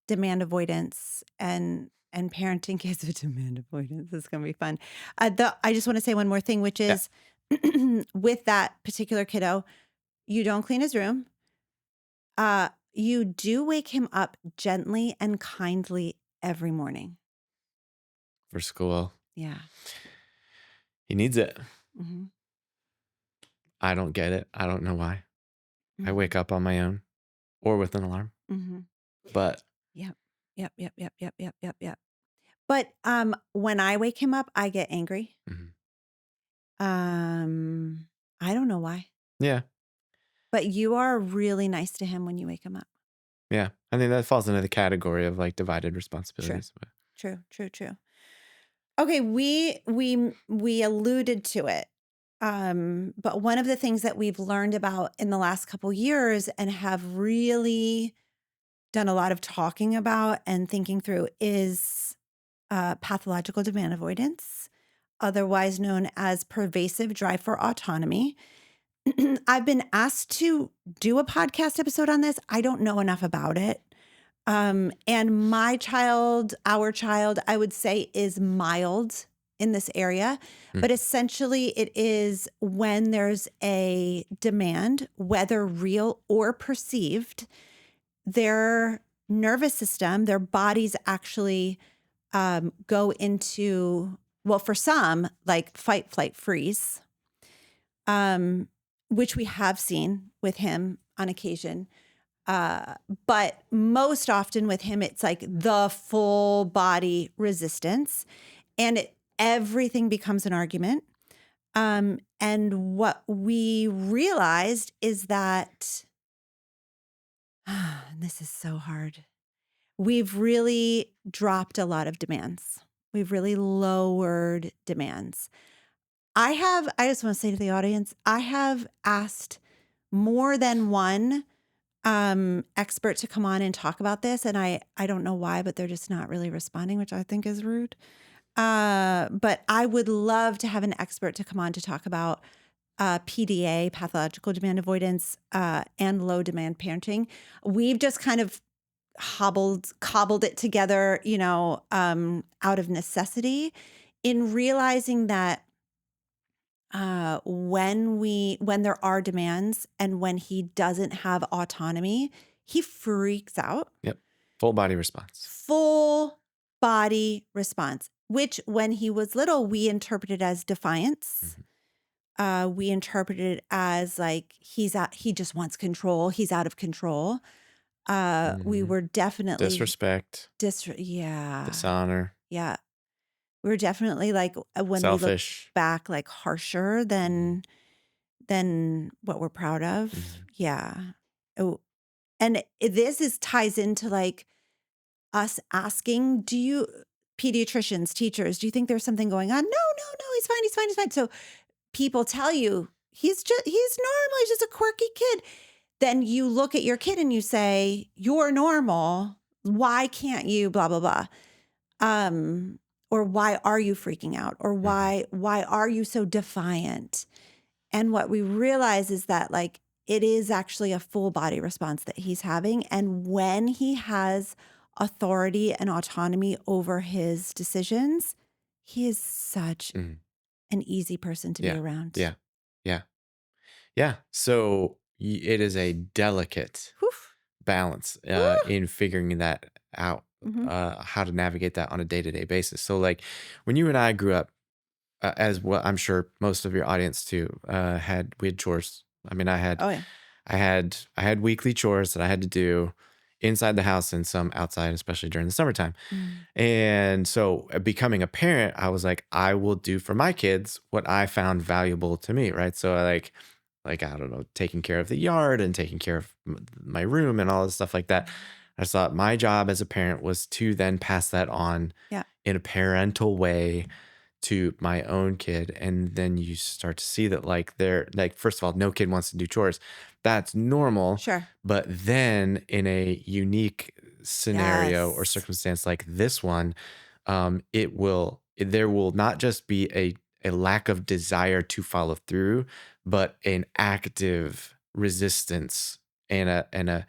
demand avoidance and parenting kids with demand avoidance. It's going to be fun. I just want to say one more thing, which is with that particular kiddo, you don't clean his room. You do wake him up gently and kindly every morning. For school. Yeah. He needs it. Mm-hmm. I don't get it. I don't know why. Mm-hmm. I wake up on my own or with an alarm. Mm-hmm. But. Yep. But when I wake him up, I get angry. Mm-hmm. I don't know why. Yeah. But you are really nice to him when you wake him up. Yeah. I think that falls into the category of like divided responsibilities. True. Okay, we alluded to it. But one of the things that we've learned about in the last couple years and have really done a lot of talking about and thinking through is pathological demand avoidance, otherwise known as pervasive drive for autonomy. I've been asked to do a podcast episode on this. I don't know enough about it. And our child, I would say is mild in this area, but essentially it is when there's a demand, whether real or perceived, their nervous system, their bodies actually go into, well, for some, like fight, flight, freeze, which we have seen with him on occasion. But most often with him, it's like the full body resistance, and everything becomes an argument. And what we realized is that this is so hard. We've really dropped a lot of demands. We've really lowered demands. I just want to say to the audience, I have asked more than one expert to come on and talk about this. And I don't know why, but they're just not really responding, which I think is rude. But I would love to have an expert to come on to talk about PDA, pathological demand avoidance, and low demand parenting. We've just kind of cobbled it together, out of necessity, in realizing that when there are demands and when he doesn't have autonomy, he freaks out. Yep. Full body response. Full body response, which when he was little, we interpreted as defiance. We interpreted it as like he just wants control. He's out of control. We were definitely disrespect. Yeah. Dishonor. Yeah. We were definitely like when selfish. we look back, like harsher than what we're proud of. Yeah. Oh, and this ties into like us asking, pediatricians, teachers, do you think there's something going on? No, he's fine. So people tell you he's normal, he's just a quirky kid. Then you look at your kid and you say, you're normal. Why can't you blah, blah, blah? Or why are you freaking out? Or why are you so defiant? And what we realize is that like it is actually a full body response that he's having. And when he has authority and autonomy over his decisions, he is such an easy person to be around. Yeah. So it is a delicate balance in figuring that out. How to navigate that on a day-to-day basis. So like when you and I grew up, as well, I'm sure most of your audience too, we had chores. I mean, I had weekly chores that I had to do inside the house and some outside, especially during the summertime. And so becoming a parent, I was like, I will do for my kids what I found valuable to me. Right. So like, I don't know, taking care of the yard and taking care of my room and all this stuff like that. I thought my job as a parent was to then pass that on in a parental way to my own kid. And then you start to see that like first of all, no kid wants to do chores. That's normal. Sure. But then in a unique scenario or circumstance like this one, there will not just be a lack of desire to follow through, but an active resistance and a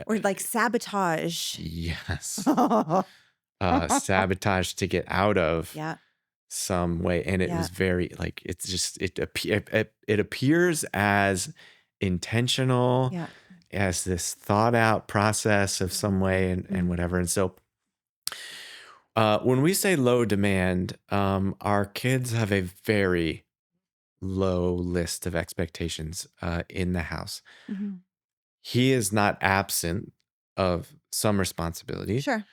or like sabotage. Yes. Sabotage to get out of some way. And it was very like, it's just, it appears as intentional, as this thought out process of some way and whatever. And so when we say low demand, our kids have a very low list of expectations in the house. He is not absent of some responsibility. Sure.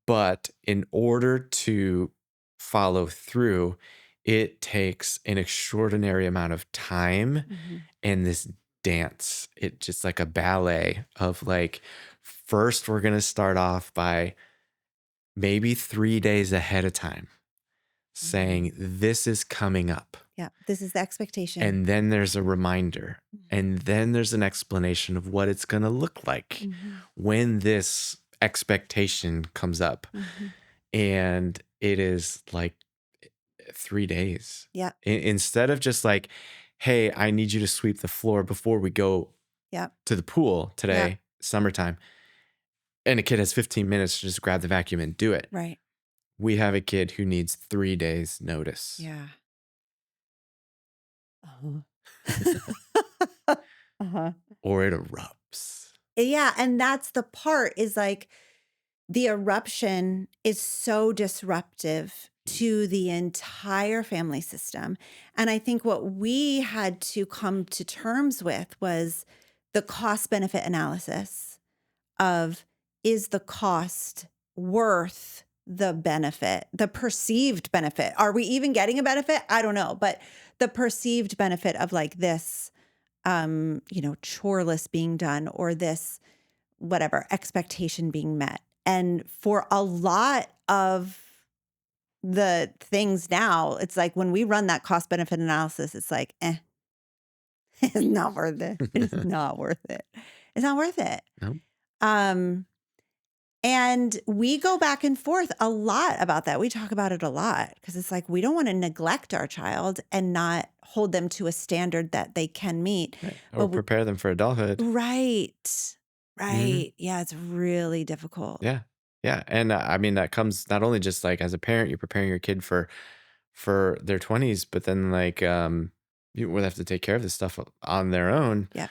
But in order to follow through, it takes an extraordinary amount of time and this dance. It's just like a ballet of like, first we're going to start off by maybe 3 days ahead of time saying, this is coming up. Yeah, this is the expectation. And then there's a reminder. And then there's an explanation of what it's going to look like when this expectation comes up. And it is like 3 days. Yeah. Instead of just like, hey, I need you to sweep the floor before we go to the pool today, summertime. And a kid has 15 minutes to just grab the vacuum and do it. Right. we have a kid who needs 3 days notice. Yeah. Uh-huh. Or it erupts. Yeah. And that's the part is like the eruption is so disruptive to the entire family system. And I think what we had to come to terms with was the cost benefit analysis of, is the cost worth the benefit, the perceived benefit? Are we even getting a benefit? I don't know. But the perceived benefit of like this, chore list being done, or this, whatever, expectation being met. And for a lot of the things now, it's like when we run that cost benefit analysis, it's like, it's not worth it. It's not worth it. It's not worth it. Nope. And we go back and forth a lot about that. We talk about it a lot because it's like we don't want to neglect our child and not hold them to a standard that they can meet. Right. Or prepare them for adulthood. Right. Yeah, it's really difficult. Yeah. Yeah. And I mean, that comes not only just like as a parent, you're preparing your kid for their 20s, but then like you will have to take care of this stuff on their own. Yeah.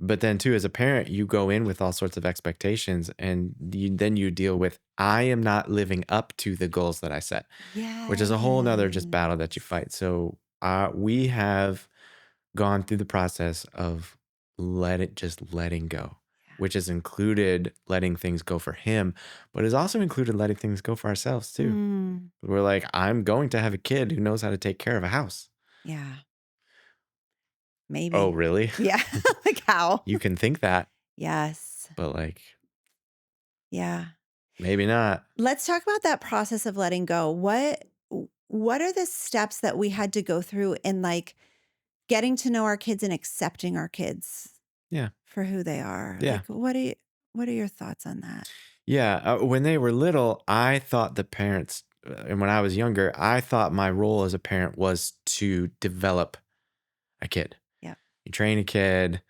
But then too, as a parent, you go in with all sorts of expectations, and then you deal with, I am not living up to the goals that I set, which is a whole nother just battle that you fight. So we have gone through the process of letting go, which has included letting things go for him, but has also included letting things go for ourselves too. We're like, I'm going to have a kid who knows how to take care of a house. Yeah. Maybe. Oh, really? Yeah. Like how? You can think that. Yes. But like, yeah. Maybe not. Let's talk about that process of letting go. What are the steps that we had to go through in like getting to know our kids and accepting our kids? Yeah. For who they are. Yeah. Like, what are your thoughts on that? Yeah. When they were little, I thought the parents, and when I was younger, I thought my role as a parent was to develop a kid. Yeah. You train a kid,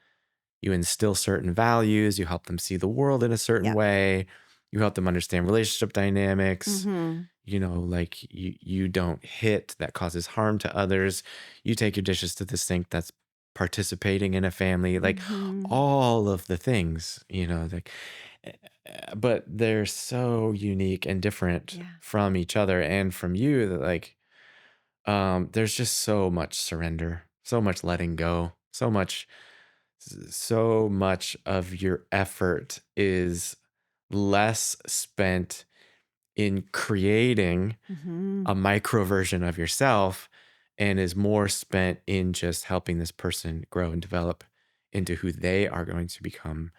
you instill certain values, you help them see the world in a certain way, you help them understand relationship dynamics. Like you don't hit, that causes harm to others. You take your dishes to the sink, that's participating in a family, like all of the things, like, but they're so unique and different from each other and from you that like, there's just so much surrender, so much letting go, so much of your effort is less spent in creating a micro version of yourself and is more spent in just helping this person grow and develop into who they are going to become,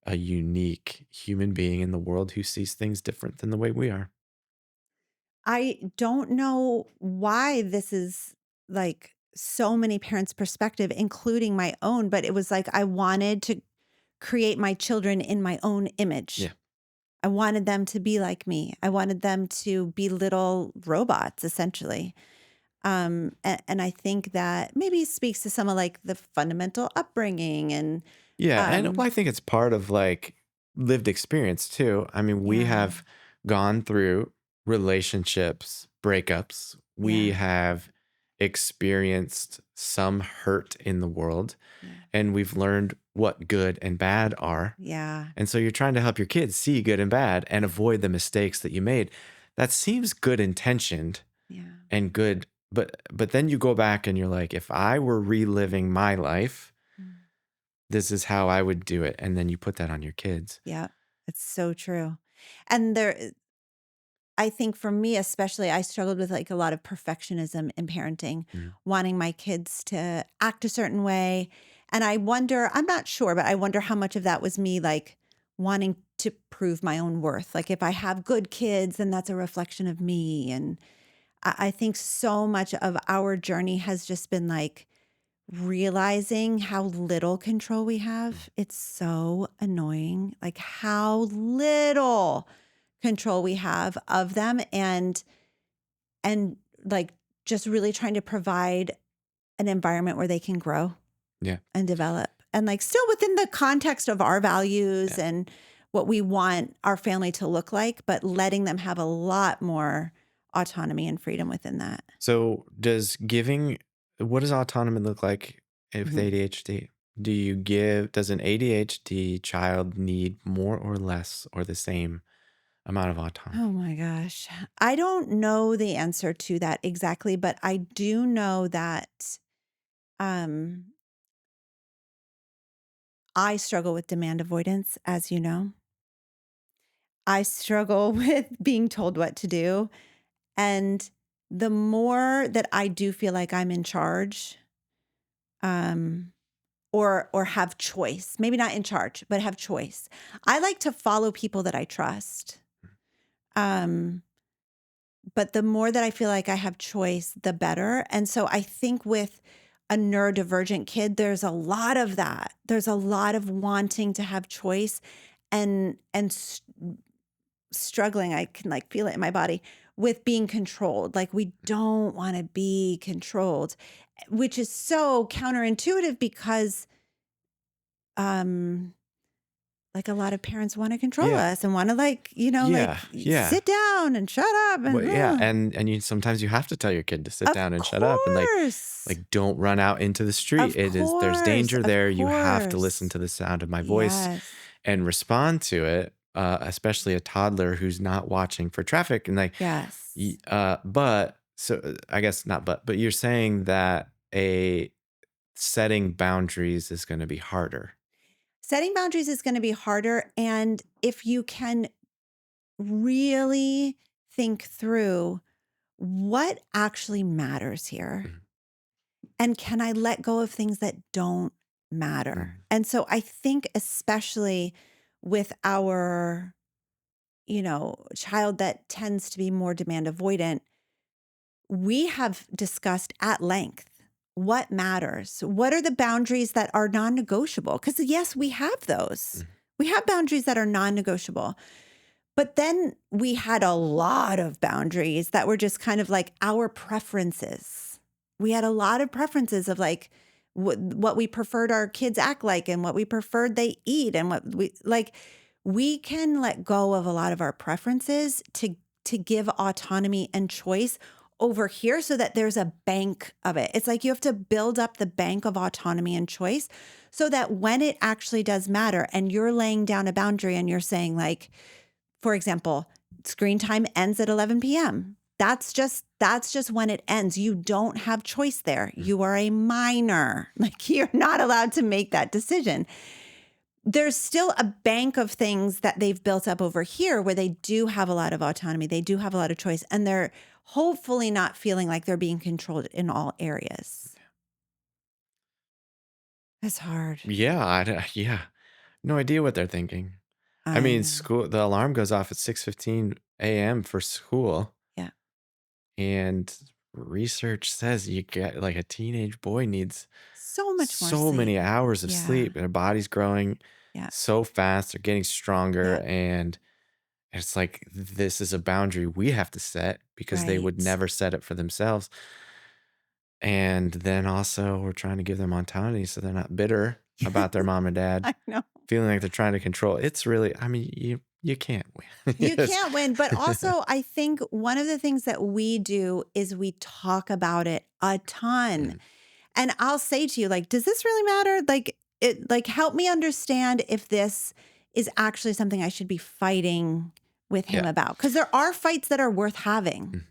a unique human being in the world who sees things different than the way we are. I don't know why this is like so many parents' perspective, including my own, but it was like I wanted to create my children in my own image. Yeah. I wanted them to be like me. I wanted them to be little robots, essentially. And I think that maybe speaks to some of like the fundamental upbringing and and I think it's part of like lived experience too. I mean, we have gone through relationships, breakups. We have experienced some hurt in the world, and we've learned what good and bad are. Yeah. And so you're trying to help your kids see good and bad and avoid the mistakes that you made. That seems good intentioned and good, but then you go back and you're like, if I were reliving my life, this is how I would do it. And then you put that on your kids. Yeah, it's so true. And I think for me, especially, I struggled with like a lot of perfectionism in parenting, wanting my kids to act a certain way. And I wonder, I'm not sure, but I wonder how much of that was me like wanting to prove my own worth. Like if I have good kids, then that's a reflection of me. And I think so much of our journey has just been like realizing how little control we have. It's so annoying, like how little control we have of them, and like just really trying to provide an environment where they can grow and develop, and like still within the context of our values and what we want our family to look like, but letting them have a lot more autonomy and freedom within that. So what does autonomy look like with Mhm. ADHD? Does an ADHD child need more or less or the same amount of autonomy? Oh my gosh. I don't know the answer to that exactly, but I do know that um, I struggle with demand avoidance, as you know. I struggle with being told what to do. And the more that I do feel like I'm in charge, um, or have choice, maybe not in charge, but have choice. I like to follow people that I trust. Um, but the more that I feel like I have choice, the better. And so I think with a neurodivergent kid, there's a lot of that. There's a lot of wanting to have choice and struggling. I can like feel it in my body with being controlled. Like we don't want to be controlled, which is so counterintuitive because um like a lot of parents want to control Yeah. us and want to like, Yeah. Yeah. sit down and shut up and Well, yeah, and sometimes you have to tell your kid to sit of down and shut up and course. like don't run out into the street. There's danger Of there. You have to listen course. to the sound of my voice Yes. and respond to it. Especially a toddler who's not watching for traffic and like, Yes. I guess not, but you're saying that setting boundaries is going to be harder. Setting boundaries is going to be harder. And if you can really think through what actually matters here, Mhm. and can I let go of things that don't matter? Mhm. And so I think, especially with our, child that tends to be more demand avoidant, we have discussed at length what matters. What are the boundaries that are non negotiable? Because, yes, we have those. Mhm. We have boundaries that are non negotiable. But then we had a lot of boundaries that were just kind of like our preferences. We had a lot of preferences of like what we preferred our kids act like and what we preferred they eat and what we like. We can let go of a lot of our preferences to give autonomy and choice over here so that there's a bank of it. It's like you have to build up the bank of autonomy and choice so that when it actually does matter and you're laying down a boundary and you're saying like, for example, screen time ends at 11 p.m. That's just when it ends. You don't have choice there. You are a minor. Like you're not allowed to make that decision. There's still a bank of things that they've built up over here where they do have a lot of autonomy. They do have a lot of choice, and they're hopefully not feeling like they're being controlled in all areas. It's hard. Yeah, yeah. No idea what they're thinking. I mean, know. the alarm goes off at 6:15 a.m. for school. Yeah. And research says you get like a teenage boy needs So much more so sleep. many hours of Yeah. sleep. Their body's growing Yeah. so fast. They're getting stronger. Yeah. And it's like, this is a boundary we have to set because they would Right. never set it for themselves. And then also we're trying to give them autonomy so they're not bitter about their mom and dad, I know. feeling like they're trying to control. It's really, I mean, you can't win. You Yes. can't win. But also, I think one of the things that we do is we talk about it a ton. Mhm. And I'll say to you, like, does this really matter? Like help me understand if this is actually something I should be fighting with him Yeah. about. Because there are fights that are worth having. Mhm.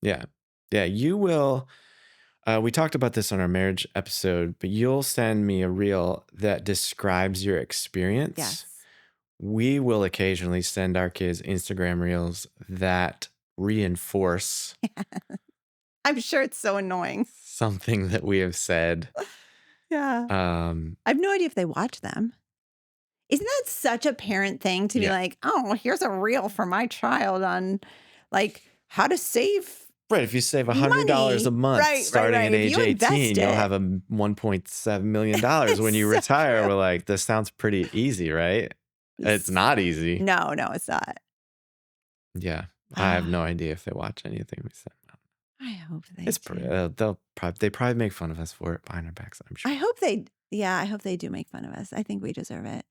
Yeah. Yeah. You will. We talked about this on our marriage episode, but you'll send me a reel that describes your experience. Yes. We will occasionally send our kids Instagram reels that reinforce I'm sure it's so annoying. something that we have said. Yeah. I have no idea if they watch them. Isn't that such a parent thing to be Yeah. like, oh, here's a reel for my child on like how to save Right. If you save $100 a money. month Right. starting at If age you invest 18, you'll it. have a $1.7 million when you So retire. true. We're like, this sounds pretty easy, right? It's not easy. No, it's not. Yeah. I have no idea if they watch anything we send out. I hope they It's do. they probably make fun of us for it behind our backs, I'm sure. I hope they do make fun of us. I think we deserve it.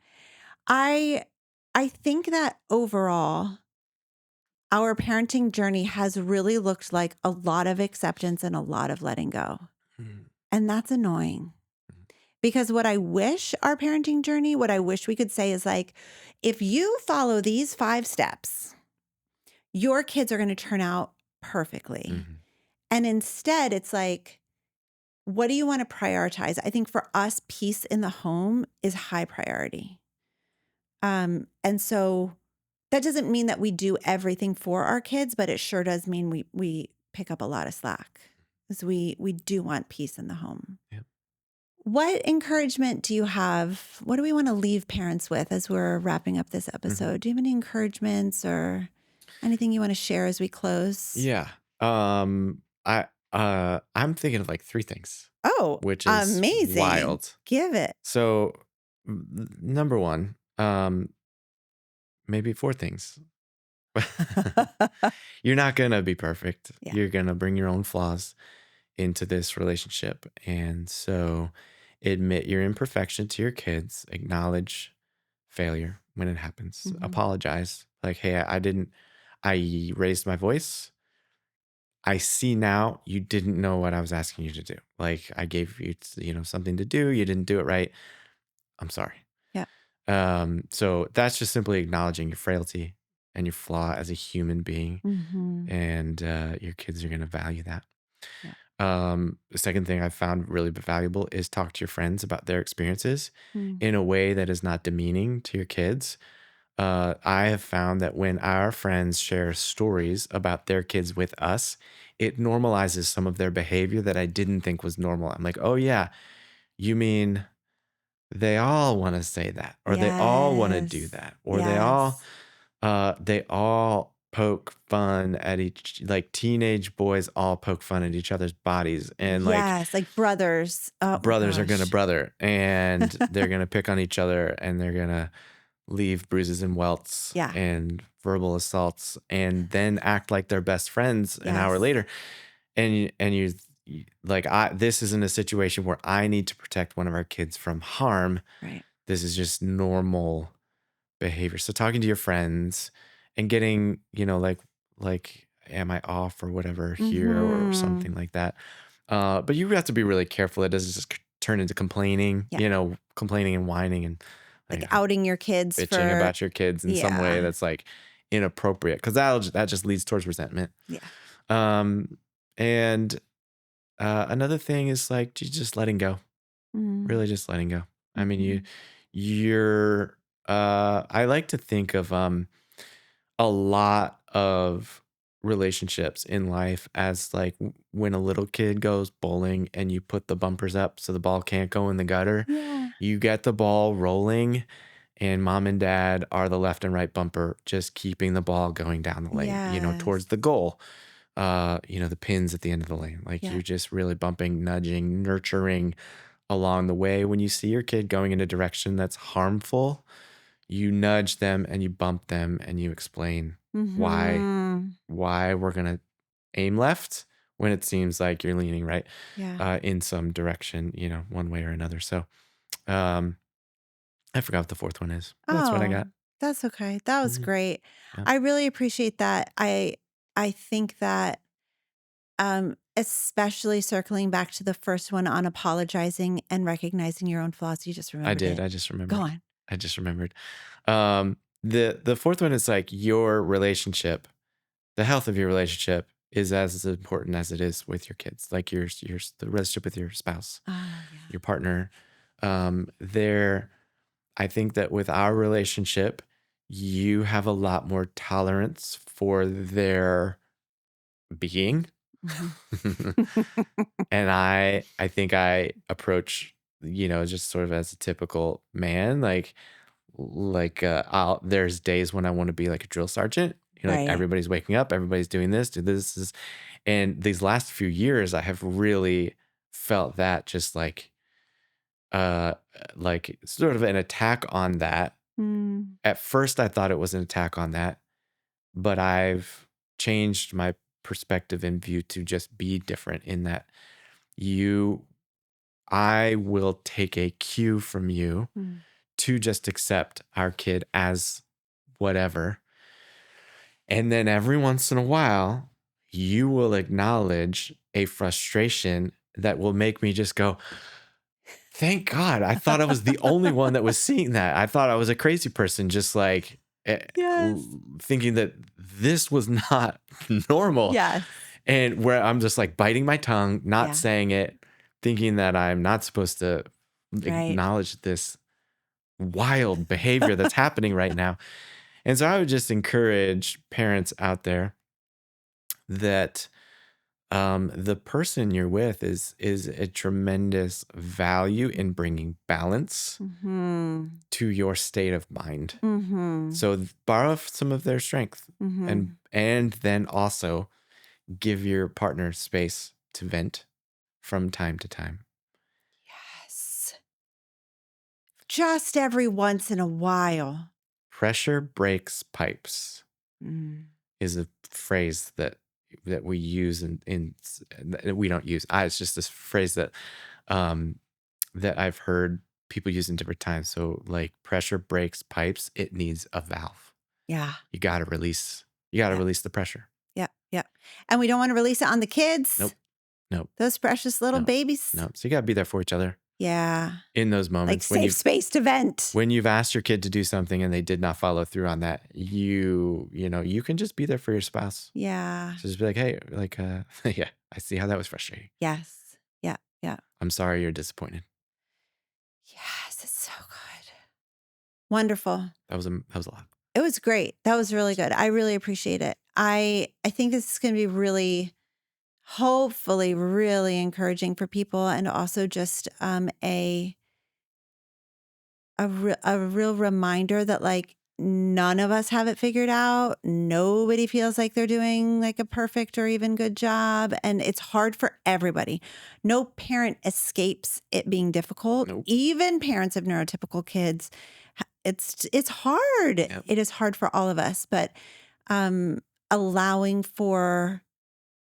I I think that overall, our parenting journey has really looked like a lot of acceptance and a lot of letting go. Mhm. And that's annoying. Because what I wish our parenting journey, what I wish we could say is like, if you follow these 5 steps, your kids are going to turn out perfectly. Mhm. And instead, it's like, what do you want to prioritize? I think for us, peace in the home is high priority. And so that doesn't mean that we do everything for our kids, but it sure does mean we pick up a lot of slack because we do want peace in the home. Yep. What encouragement do you have? What do we want to leave parents with as we're wrapping up this episode? Do you have any encouragements or anything you want to share as we close? Yeah. I'm thinking of like 3 things, Oh, which is amazing. wild. Give it. So, number 1, maybe 4 things. You're not gonna be perfect. Yeah. You're gonna bring your own flaws into this relationship. And so admit your imperfection to your kids, acknowledge failure when it happens, Mhm. apologize. Like, hey, I raised my voice. I see now you didn't know what I was asking you to do. Like, I gave you, something to do. You didn't do it right. I'm sorry. Yeah. So that's just simply acknowledging your frailty and your flaw as a human being. Mhm. And your kids are going to value that. Yeah. The second thing I've found really valuable is talk to your friends about their experiences Mm. in a way that is not demeaning to your kids. I have found that when our friends share stories about their kids with us, it normalizes some of their behavior that I didn't think was normal. I'm like, oh yeah, you mean they all want to say that, or they all want to do Yes. that, or Yes. they all poke fun at like teenage boys all poke fun at each other's bodies, and Yes, like brothers. Oh, brothers are gonna gosh. brother, and they're gonna pick on each other, and they're gonna leave bruises and welts Yeah. and verbal assaults, and then act like they're best friends an hour Yes. later. And you like, this isn't a situation where I need to protect one of our kids from harm. Right. This is just normal behavior. So talking to your friends and getting, like, am I off or whatever here or Mhm. something like that. But you have to be really careful. It doesn't just turn into complaining, Yeah. complaining and whining and Like outing your kids bitching for about your kids in some way Yeah. that's like inappropriate, because that just leads towards resentment. Yeah. And another thing is like just letting go, Mm. really just letting go. I mean, Mhm. you're I like to think of a lot of relationships in life as like when a little kid goes bowling and you put the bumpers up so the ball can't go in the gutter. Yeah. You get the ball rolling, and mom and dad are the left and right bumper, just keeping the ball going down the lane, towards Yes. the goal. The pins at the end of the lane. Like, Yeah. you're just really bumping, nudging, nurturing along the way. When you see your kid going in a direction that's harmful, you nudge them and you bump them and you explain why Mhm. we're gonna aim left when it seems like you're leaning right Yeah. in some direction, one way or another. So I forgot what the fourth one is, but that's what I Oh, got. that's okay. That was Mhm. great. Yeah. I really appreciate that. I think that especially circling back to the first one on apologizing and recognizing your own flaws. You just I remembered did. it. I just Go remembered. on. I just remembered. The fourth one is like your relationship, the health of your relationship is as important as it is with your kids, like your the relationship with your spouse, Oh, yeah. your partner. I think that with our relationship, you have a lot more tolerance for their being. Mhm. And I think I approach, just sort of as a typical man, there's days when I want to be like a drill sergeant. Like, Right. everybody's waking up, everybody's doing this, do this, and these last few years, I have really felt that just like sort of an attack on that. Mm. At first, I thought it was an attack on that, but I've changed my perspective and view to just be different in that I will take a cue from you Mm. to just accept our kid as whatever. And then every once in a while, you will acknowledge a frustration that will make me just go, thank God. I thought I was the only one that was seeing that. I thought I was a crazy person, just like Yes. thinking that this was not normal. Yes. And where I'm just like biting my tongue, not Yeah. saying it, thinking that I'm not supposed to Right. acknowledge this wild behavior that's happening right now. And so I would just encourage parents out there that the person you're with is a tremendous value in bringing balance Mm-hmm. to your state of mind. Mm-hmm. So borrow some of their strength, Mm-hmm. and then also give your partner space to vent from time to time. Yes. Just every once in a while. Pressure breaks pipes Mm. is a phrase that we use in we don't use. It's just this phrase that that I've heard people use in different times. So like pressure breaks pipes, it needs a valve. Yeah. You got to release. You got to Yeah. release the pressure. Yeah. Yeah. And we don't want to release it on the kids. Nope. Those precious little No. babies. No. So you got to be there for each other Yeah. in those Like moments safe space to vent. when you've asked your kid to do something and they did not follow through on that. You can just be there for your spouse. Yeah. So just be like, hey, like, yeah, I see how that was frustrating. Yes. Yeah. Yeah. I'm sorry you're disappointed. Yes. It's so good. Wonderful. That was a lot. It was great. That was really good. I really appreciate it. I think this is going to be really, hopefully, really encouraging for people, and also just a real reminder that like none of us have it figured out. Nobody feels like they're doing like a perfect or even good job, and it's hard for everybody. No parent escapes it being difficult. Nope. Even parents of neurotypical kids. It's hard. Yep. It is hard for all of us, but allowing for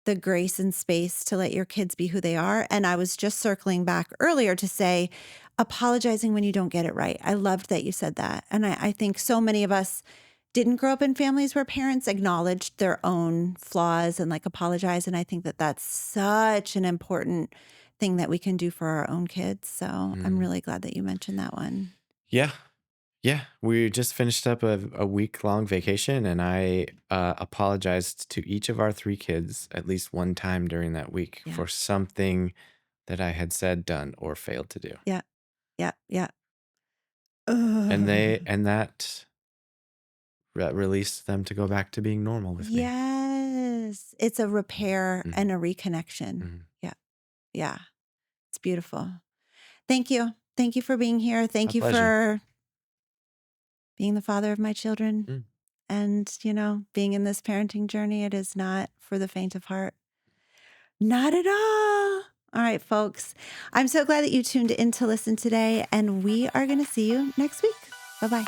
the grace and space to let your kids be who they are. And I was just circling back earlier to say, apologizing when you don't get it right. I loved that you said that. And I think so many of us didn't grow up in families where parents acknowledged their own flaws and like apologize. And I think that that's such an important thing that we can do for our own kids. So I'm really glad that you mentioned that one. Yeah. Yeah. We just finished up a week-long vacation, and I apologized to each of our 3 kids at least one time during that week for something that I had said, done, or failed to do. Yeah. Yeah. Yeah. And that released them to go back to being normal with me. Yes. It's a repair and a reconnection. Mhm. Yeah. Yeah. It's beautiful. Thank you. Thank you for being here. Thank My you pleasure. for being the father of my children and, being in this parenting journey. It is not for the faint of heart. Not at all. All right, folks. I'm so glad that you tuned in to listen today, and we are going to see you next week. Bye-bye.